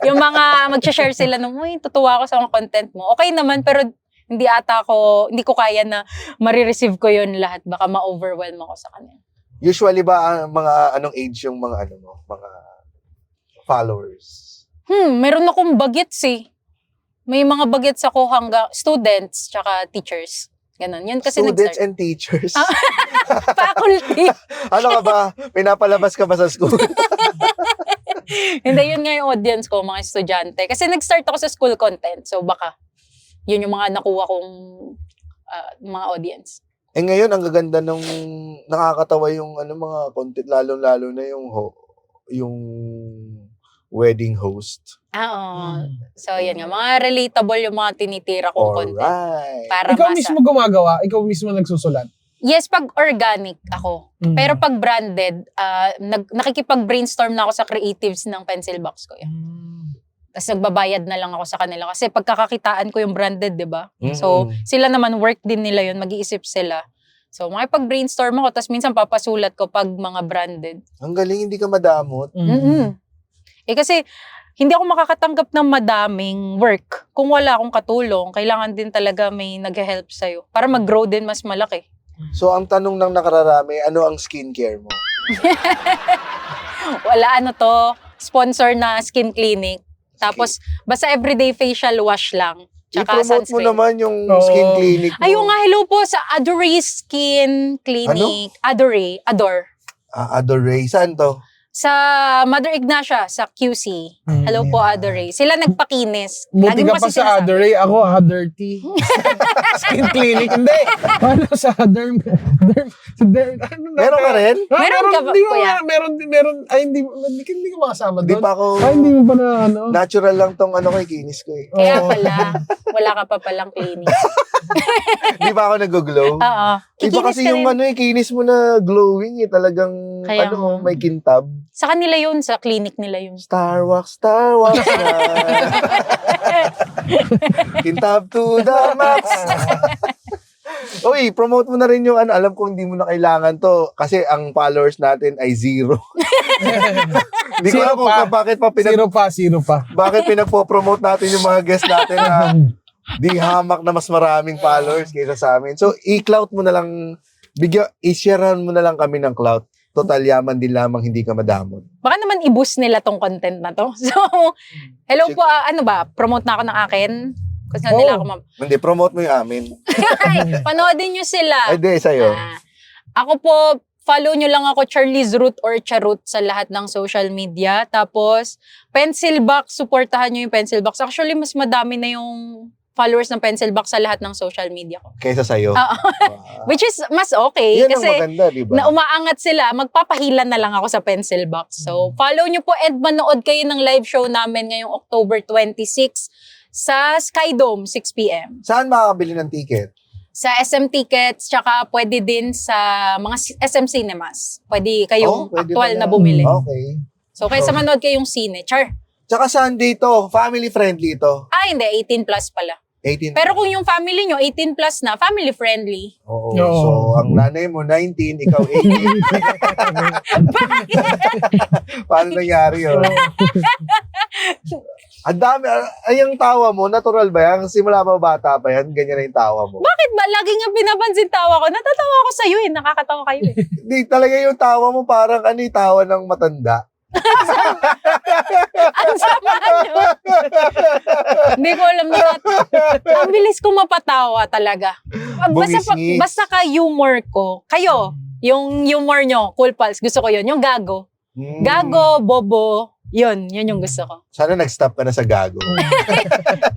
Yung mga mag-share sila nung, tutuwa ako sa mga content mo. Okay naman, pero hindi ko kaya na marireceive ko yun lahat. Baka ma-overwhelm ako sa kanila. Usually ba, mga anong age yung mga mga followers? Meron akong bagets May mga bagets ako hanggang students tsaka teachers. Ganon. Yun kasi Students nag-start. and teachers. Faculty. Ano ka ba? Pinapalabas ka ba sa school? Hindi, yun nga yung audience ko, mga estudyante. Kasi nag-start ako sa school content. So baka, yun yung mga nakuha kong mga audience. Ngayon, ang gaganda nung nakakatawa yung mga content, lalo-lalo na yung wedding host. Oo. So, yan nga. Mga relatable yung mga tinitira kong content. Alright. Para Ikaw mismo gumagawa? Ikaw mismo nagsusulat? Yes, pag organic ako. Mm. Pero pag branded, nakikipag-brainstorm na ako sa creatives ng pencil box ko. Tapos nagbabayad na lang ako sa kanila. Kasi pagkakakitaan ko yung branded, di ba? So, sila naman, work din nila yun. Mag-iisip sila. So, makipag-brainstorm ako. Tapos minsan papasulat ko pag mga branded. Ang galing, hindi ka madamot. Kasi, hindi ako makakatanggap ng madaming work kung wala akong katulong. Kailangan din talaga may nag-help sa'yo. Para mag-grow din mas malaki. So, ang tanong ng nakararami, ano ang skincare mo? Wala sponsor na skin clinic. Tapos, basta everyday facial wash lang. Tsaka I-promote mo sunscreen. naman yung skin clinic mo. Ayun nga, hello po sa Adore Skin Clinic. Adore. Adore. Saan to? Sa Mother Ignacia, sa QC. Hello po, Adore. Sila nagpakinis. Buti Lagi mo ka pa kasi sa sinasabi. Adore, ako dirty. Skin clinic, hindi. Paano sa derm? Meron ka rin? Meron ka ba, di kuya? Meron, ay hindi ka makasama Hindi doon. pa ako, Ay, hindi mo pa na natural lang tong kinis ko eh. Kaya pala, wala ka pa palang clinic. Di ba ako nag-glow? Oo. Iba Kikinis kasi ka yung rin. kinis mo na glowing eh. Talagang, Kaya nga. may kintab. Sa kanila yun, sa clinic nila yun. Star Wax na. Kintab to the max. Uy, promote mo na rin yung alam ko hindi mo na kailangan to kasi ang followers natin ay 0. Hindi ko alam kung Zero pa. bakit pinagpo-promote natin yung mga guests natin na di hamak na mas maraming followers kaysa sa amin. So, i-clout mo na lang, i-sharean mo na lang kami ng clout. Total yaman din lamang, hindi ka madamot. Baka naman i-boost nila tong content na to. So, hello po, promote na ako ng akin. Kasi nila ako Hindi, promote mo yung amin. Panoodin nyo sila. Ay, di, sa'yo. Ako po, follow nyo lang ako, Charlie's Root or Charut sa lahat ng social media. Tapos, Pencil Box, supportahan nyo yung Pencil Box. Actually, mas madami na yung followers ng Pencil Box sa lahat ng social media ko. Kaysa sa'yo. Which is mas okay. Yan ang kasi maganda, di ba? na umaangat sila, magpapahilan na lang ako sa Pencil Box. So, follow nyo po and manood kayo ng live show namin ngayong October 26 sa Skydome, 6 p.m. Saan makakabili ng ticket? Sa SM Tickets, tsaka pwede din sa mga SM Cinemas. Pwede kayong Pwede actual pala. na bumili. Okay. So, kaysa manood kayong sine. Char. Tsaka Sunday to, family friendly to. Hindi, 18 plus pala. 18. Pero kung yung family nyo, 18 plus na, family friendly. Oo. Oo. So, ang nanay mo 19, ikaw 18. Paano nangyari yun? Ang dami, yung tawa mo, natural ba yan? Simula pa bata pa yan, ganyan na yung tawa mo. Bakit ba? Lagi nga pinapansin tawa ko. Natatawa ako sa'yo eh. Nakakatawa kayo eh. Hindi, talaga yung tawa mo parang tawa ng matanda. Ang sama nyo. Hindi ko alam na. Ang bilis ko mapatawa talaga. Bungis-ngis. Basta ka-humor ko. Kayo, yung humor nyo, Cool Pals, gusto ko yun. Yung gago. Gago, bobo, yun yung gusto ko. Sana nag-stop ka na sa gago.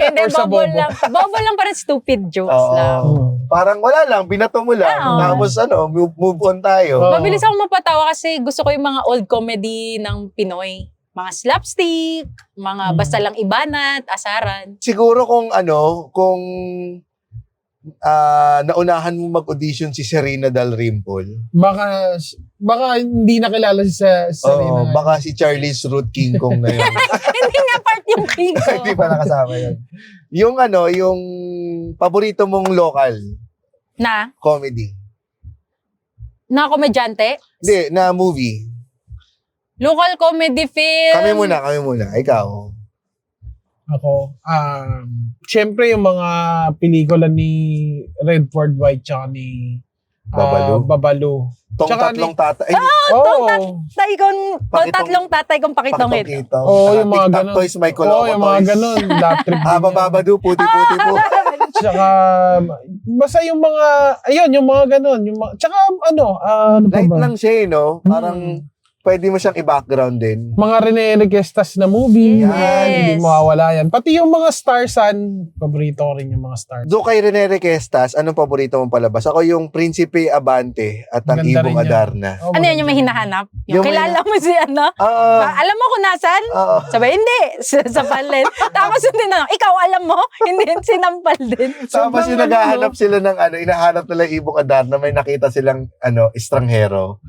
Hindi, Or sa bobo bobo. lang. Bobo lang parang stupid jokes Oo. lang. Parang wala lang, binato mo lang. Oo. Tapos move on tayo. Oo. Mabilis ako mapatawa kasi gusto ko yung mga old comedy ng Pinoy. Mga slapstick, mga basta lang ibanat, asaran. Siguro kung naunahan mo mag-audition si Serena Dalrymple. Baka hindi nakilala si Serena. Oo, baka si Charlie's Root King Kong na yun. Hindi nga part yung king ko. Hindi pa nakasama yun. Yung yung paborito mong local Na? comedy. Na komedyante? Hindi, na movie. Local comedy film. Kami muna. Ikaw. Ako, syempre yung mga pelikula ni Redford White tsaka ni Babalu. Tong Tsaka tatlong tatay. Tatlong tatay kong pakitong ito. Oo, yung mga ganun. Toys, may Oo, yung mga ganun. Lap trip din yan. Babado, puti-puti po. Tsaka, basta yung mga, ayun, yung mga ganun. Tsaka ano pa Light ba? lang siya no? Parang pwede mo siyang i-background din. Mga rene-requestas na movie. Yes. Yan, hindi mawawala yan. Pati yung mga Starsan, paborito ko rin yung mga Starsan. Do kay Rene Requestas, anong paborito mong palabas? Ako yung Prinsipe Abante at ang Maganda Ibong rin yan. Adarna. Oh, Ano yan yung may hinahanap? Yung Yung may- kilala mo si ano? Oo. Alam mo kung nasan? Oo. Sabay, hindi. Sa palit. Tapos hindi na, ikaw alam mo? Hindi, sinampal din. Tapos Sobrang yung naghahanap sila ng hinahanap nila yung Ibong Adarna, may nakita silang estranghero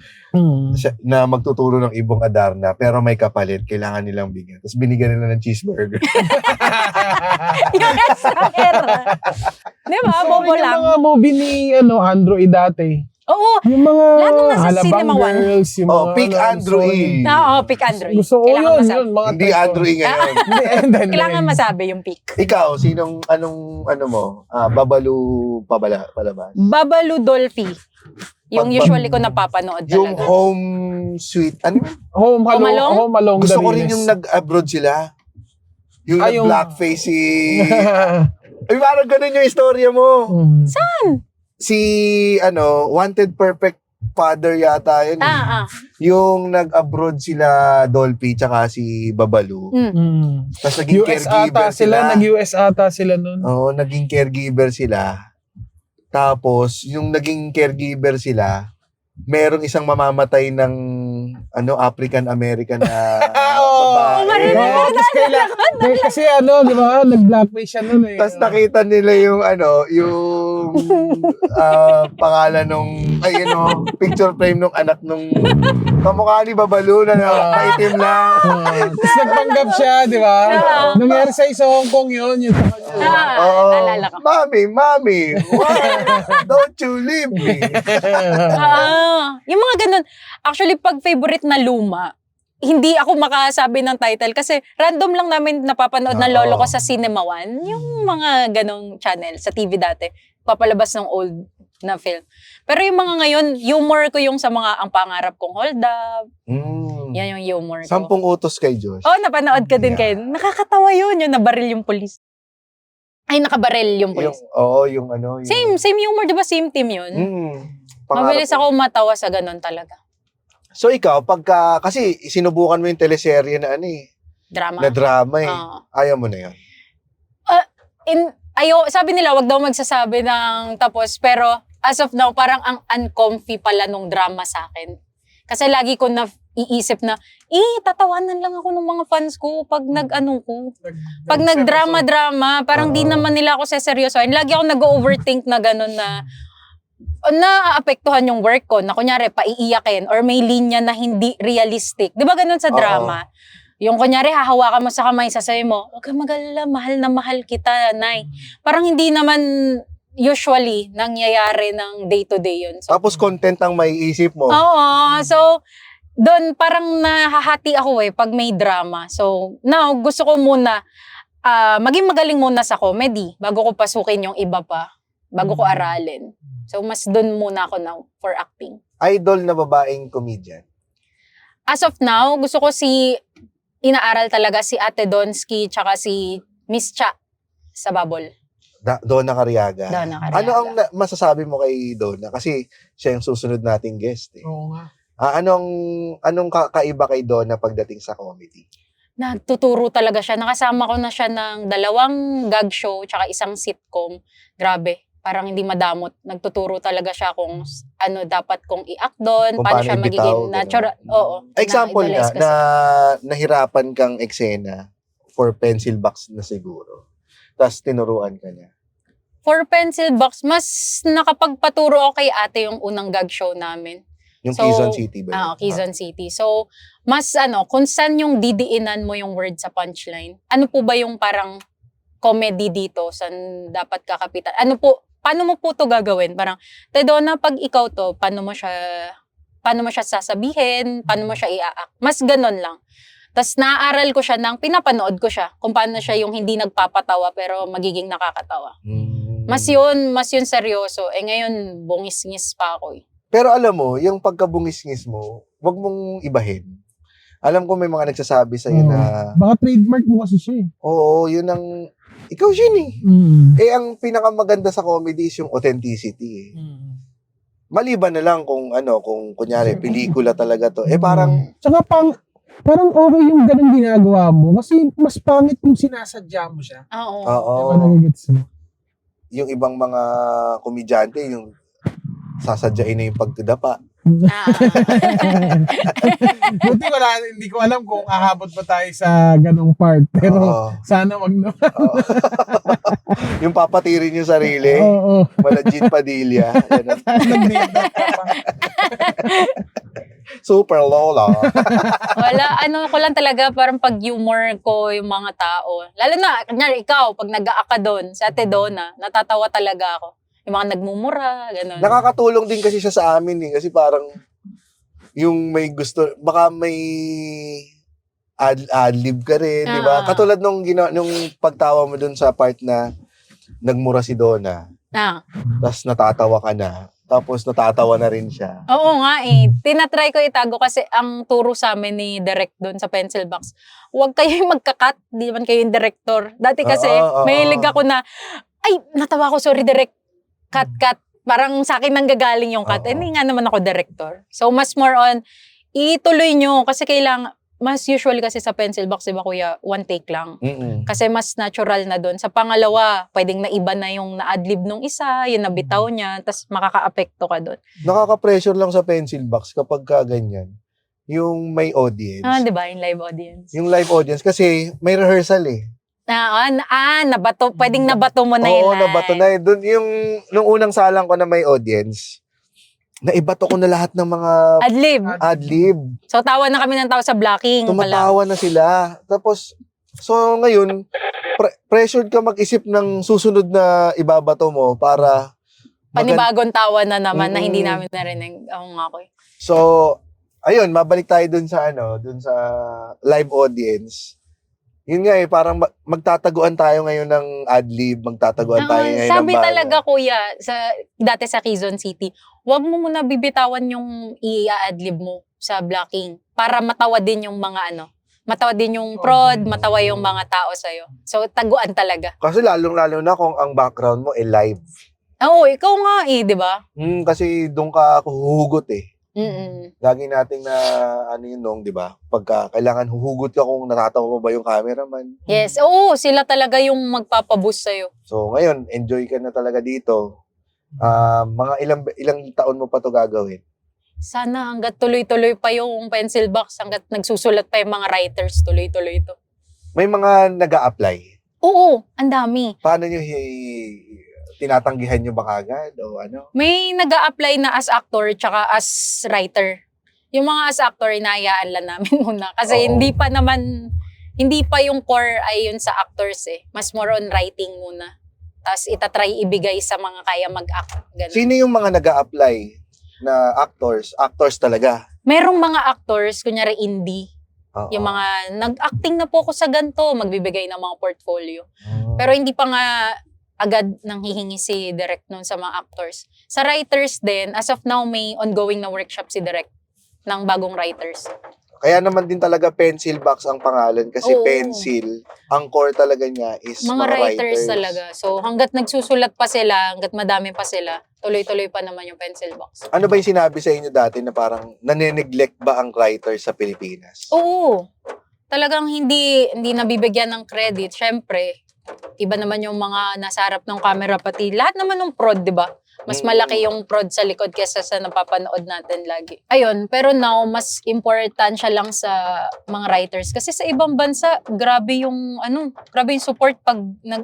na magtuturo ng Ibong Adarna pero may kapalit, kailangan nilang bigyan. Tapos binigyan nila ng cheeseburger. Yung extranjero. Di ba? Bobo Yung lang. mga movie ni Andrew dati. Oo. Yung mga Lahat ng nasa Halabang Cinema One. Girls, yung Oh, mga pick Andrew E. Oo, pick Android. Gusto ko Kailangan yun, masabi. yun. Mga Hindi treasure. Andrew E ngayon. Hindi. Kailangan masabi yung pick. Ikaw, anong mo? Babalu palabas? Babalu Dolphy. Yung Pag- usually ko napapanood Yung talaga. Home Sweet. Ano? Home Along? Home Along Gusto the ko rin Realest. yung nag-abroad sila. Yung Ah, yung- blackface si... Ay, parang ganun yung istorya mo. Si, Wanted Perfect Father yata yun. Yung nag-abroad sila, Dolphy, tsaka si Babalu. Tapos naging US caregiver ata sila. Nag-US ata sila nun. Oo, naging caregiver sila. Tapos, yung naging caregiver sila, merong isang mamamatay ng African-American na babae. Oo, tapos kasi di ba, nag-blackface siya nun eh. Tapos nakita nila yung pangalan nung picture frame nung anak nung kamukha ni Babalu na maitim lang. Tapos nagpanggap siya, di ba? Nangyari sa Hong Kong yun sa kanya. Naalala ko. Mami, why don't you leave me? Yung mga ganun. Actually, pag favorite na luma, hindi ako makasabi ng title kasi random lang namin napapanood ng lolo ko sa Cinema One. Yung mga ganong channel sa TV dati. Papalabas ng old na film. Pero yung mga ngayon, humor ko yung sa mga ang pangarap kong hold up. Yan yung humor ko. 10 utos kay Josh. Oh, napanood ka din Yeah. kayo. Nakakatawa yun. Yung nabaril yung polis. Ay, nakabaril yung polis. Yung Same humor, di ba? Same team yun. Mabilis ako matawa sa ganun talaga. So ikaw, kasi sinubukan mo yung teleserye na Drama. na drama Oo. Ayaw mo na yun. Sabi nila, wag daw magsasabi ng tapos, pero as of now, parang ang uncomfy pala nung drama sa akin. Kasi lagi ko na iisip na, tatawanan lang ako ng mga fans ko pag pag nagdrama-drama, parang di naman nila ako seseryosohin. Lagi ako nag-overthink na gano'n na naapektuhan yung work ko, na kunyari, paiiyakin, or may linya na hindi realistic. Di ba ganun sa drama? Yung kunyari, hahawakan mo sa kamay, sasabihin mo, huwag kang mag-alala, mahal na mahal kita, Nay. Parang hindi naman usually nangyayari ng day-to-day yun. So, Tapos content ang maiisip mo. oo. So, doon parang nahahati ako pag may drama. So, now, gusto ko muna, maging magaling muna sa comedy bago ko pasukin yung iba pa. Bago ko aralin. So, mas doon muna ako now for acting. Idol na babaeng comedian. As of now, gusto ko inaaral talaga si Ate Donsky tsaka si Miss Cha sa Babol. Donna Cariaga. Donna Cariaga. Ano ang masasabi mo kay Donna? Kasi siya yung susunod nating guest. Oo nga. Anong kaiba kay Donna pagdating sa comedy? Nagtuturo talaga siya. Nakasama ko na siya ng 2 gag show tsaka 1 sitcom. Grabe. Parang hindi madamot. Nagtuturo talaga siya kung ano dapat kong i-act doon, Kung paano paano siya ibitaw, magiging ganun. natural. Oo. Example na-idolize nga, ko siya. nahirapan kang eksena for pencil box na siguro. Tapos tinuruan ka niya. For pencil box, mas nakapagpaturo ako kay ate yung unang gag show namin. Yung So, Quezon City ba? Quezon City. So, mas kung saan yung didiinan mo yung word sa punchline. Ano po ba yung parang comedy dito? Saan dapat kakapitan? Paano mo po to gagawin? Parang, Donna, pag ikaw to, paano mo siya sasabihin? Paano mo siya i-act? Mas ganon lang. Tapos naaaral ko siya pinapanood ko siya kung paano siya yung hindi nagpapatawa pero magiging nakakatawa. Mas yun seryoso. Ngayon, bungis-ngis pa ako Pero alam mo, yung pagkabungis-ngis mo, wag mong ibahin. Alam ko may mga nagsasabi sa'yo na, Baka trademark mo kasi siya oo, yun ang, ikaw yun eh. Ang pinakamaganda sa comedy is yung authenticity eh. Maliban na lang kung kung kunyari pelikula talaga to. Parang Tsaka parang okay yung ganun ginagawa mo. Kasi mas pangit yung sinasadya mo siya. Oo. oo, Nagigits mo. yung ibang mga komedyante yung sasadyain na yung pagdapa. Ah. Buti hindi ko alam kung aabot pa tayo sa ganong part. Pero Oo. sana wag na. Oo. Yung papatirin yung sarili. Oo. Malajit Padilla. Ganun. Nag-date pa. Super Lola. Wala, ko lang talaga, parang pag-humor ko yung mga tao. Lalo na, kanyari ikaw, pag nag-aaka doon, sa Ate Donna, natatawa talaga ako. Yung mga nagmumura, gano'n. Nakakatulong din kasi siya sa amin kasi parang yung may gusto, baka may ad-lib ka rin, di ba? Katulad nung pagtawa mo dun sa part na nagmura si Donna, tapos natatawa ka na, tapos natatawa na rin siya. Oo nga tinatry ko itago kasi ang turo sa amin ni Direk doon sa pencil box, huwag kayo magka-cut, di man kayo yung director. Dati kasi, mahilig ako na, ay, natawa ko, sorry Direk, cut. Parang sa akin nanggagaling yung cut. Hindi nga naman ako director. So, mas more on, ituloy nyo. Kasi mas usually kasi sa pencil box, diba kuya, one take lang. Mm-mm. Kasi mas natural na doon. Sa pangalawa, pwedeng naiba na yung na-adlib nung isa, yung nabitaw niya, tapos makaka-apekto ka doon. Nakaka-pressure lang sa pencil box kapag ganyan. Yung may audience. Diba? Yung live audience. Yung live audience kasi may rehearsal eh. Nabato. Pwedeng nabato mo na Oo, yun. nabato na eh. Nung unang salang ko na may audience, naibato ko na lahat ng mga adlib. So, tawa na kami ng tao sa blocking. Tumatawa na sila. Tapos, so ngayon, pressured ka mag-isip ng susunod na ibabato mo para panibagong tawa na naman na hindi namin narinig. Oo nga ko. So, ayun, mabalik tayo dun sa live audience. Yun nga parang magtataguan tayo ngayon ng adlib, magtataguan tayo ngayon ng sabi bayan. talaga kuya, dati sa Quezon City, wag mo muna bibitawan yung i-adlib mo sa blocking para matawa din yung mga matawa din yung prod, matawa yung mga tao sa'yo. So, taguan talaga. Kasi lalong-lalo na kung ang background mo live. Oo, ikaw nga di ba? Kasi doon ka huhugot eh. Mm-mm. Lagi nating na yun nung, di ba? Pagka kailangan huhugot ka kung natatawa mo ba yung cameraman. Yes, oo, sila talaga yung magpapaboost sa'yo. So, ngayon, enjoy ka na talaga dito. Mga ilang taon mo pa to gagawin? Sana hanggat tuloy-tuloy pa yung pencil box, hanggat nagsusulat pa yung mga writers, tuloy-tuloy ito. May mga nag-a-apply? Oo, ang dami. Paano nyo tinatanggihan nyo ba kagad o ano? May nag-a-apply na as actor tsaka as writer. Yung mga as actor, inahayaan lang namin muna. Kasi hindi pa yung core ay yun sa actors eh. Mas more on writing muna. Tapos itatry ibigay sa mga kaya mag-act. Ganun. Sino yung mga nag-a-apply na actors? Actors talaga? Merong mga actors, kunyari indie. Oo. Yung mga nag-acting na po ako sa ganito, magbibigay ng mga portfolio. Pero hindi pa nga agad nang hihingi si Direk nun sa mga actors. Sa writers din, as of now, may ongoing na workshop si Direk ng bagong writers. Kaya naman din talaga pencil box ang pangalan kasi pencil, ang core talaga niya is mga writers talaga. So hanggat nagsusulat pa sila, hanggat madami pa sila, tuloy-tuloy pa naman yung pencil box. Ano ba yung sinabi sa inyo dati na parang nane-neglect ba ang writers sa Pilipinas? Oo. Talagang hindi nabibigyan ng credit. Syempre, iba naman yung mga nasa harap ng camera, pati lahat naman ng prod, di ba? Mas malaki yung prod sa likod kesa sa napapanood natin lagi. Ayun, pero now, mas important siya lang sa mga writers. Kasi sa ibang bansa, grabe yung support pag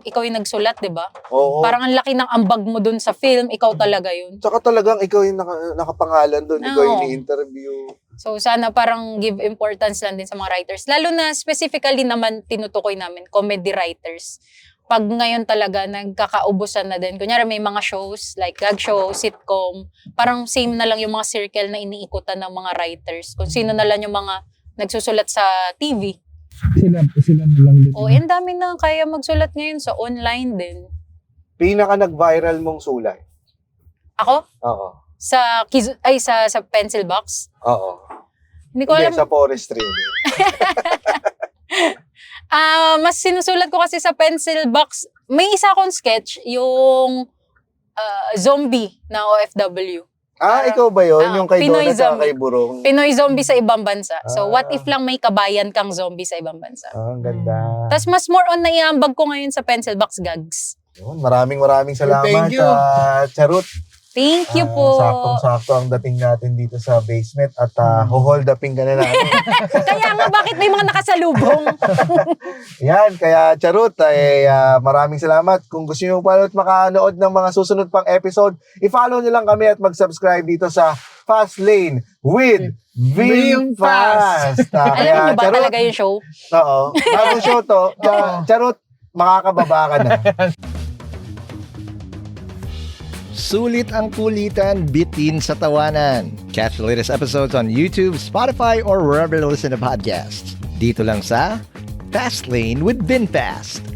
ikaw yung nagsulat, di ba? Oo. Parang ang laki ng ambag mo dun sa film, ikaw talaga yun. Tsaka talagang ikaw yung nakapangalan doon, ikaw yung ni-interview. So sana parang give importance lang din sa mga writers. Lalo na specifically naman tinutukoy namin, comedy writers. Pag ngayon talaga nagkakaubusan na din. Kunyari may mga shows like gag show, sitcom, parang same na lang yung mga circle na iniikutan ng mga writers. Kung sino na lang yung mga nagsusulat sa TV. Sila na lang din. Ang dami na kaya magsulat ngayon sa online din. Pinaka nag-viral mong sulat? Ako? Oo. Sa pencil box? Oo. Hindi ko alam. Sa forestry. Mas sinusulat ko kasi sa pencil box. May isa akong sketch, yung zombie na OFW. Ikaw ba yun? Yung kay Pinoy Donna at zombie. kay Burong. Pinoy zombie sa ibang bansa. So, what Ah. if lang may kabayan kang zombie sa ibang bansa? Ang ganda. Tapos mas more on naiambag ko ngayon sa pencil box gags. Yun, maraming salamat. Thank you. Charot. Thank you po. Saktong-sakto ang dating natin dito sa basement at hold uping ka na natin. Kaya nga, bakit may mga nakasalubong? Yan, kaya Charot, maraming salamat. Kung gusto nyo pa ulit makanood ng mga susunod pang episode, i-follow nyo lang kami at mag-subscribe dito sa Fast Lane with Vim Fast. Alam niyo ba talaga yung show? Oo. Bagong show to. Charot, makakababa ka na. Sulit ang kulitan, bitin sa tawanan. Catch the latest episodes on YouTube, Spotify, or wherever you listen to podcasts. Dito lang sa Fast Lane with VinFast.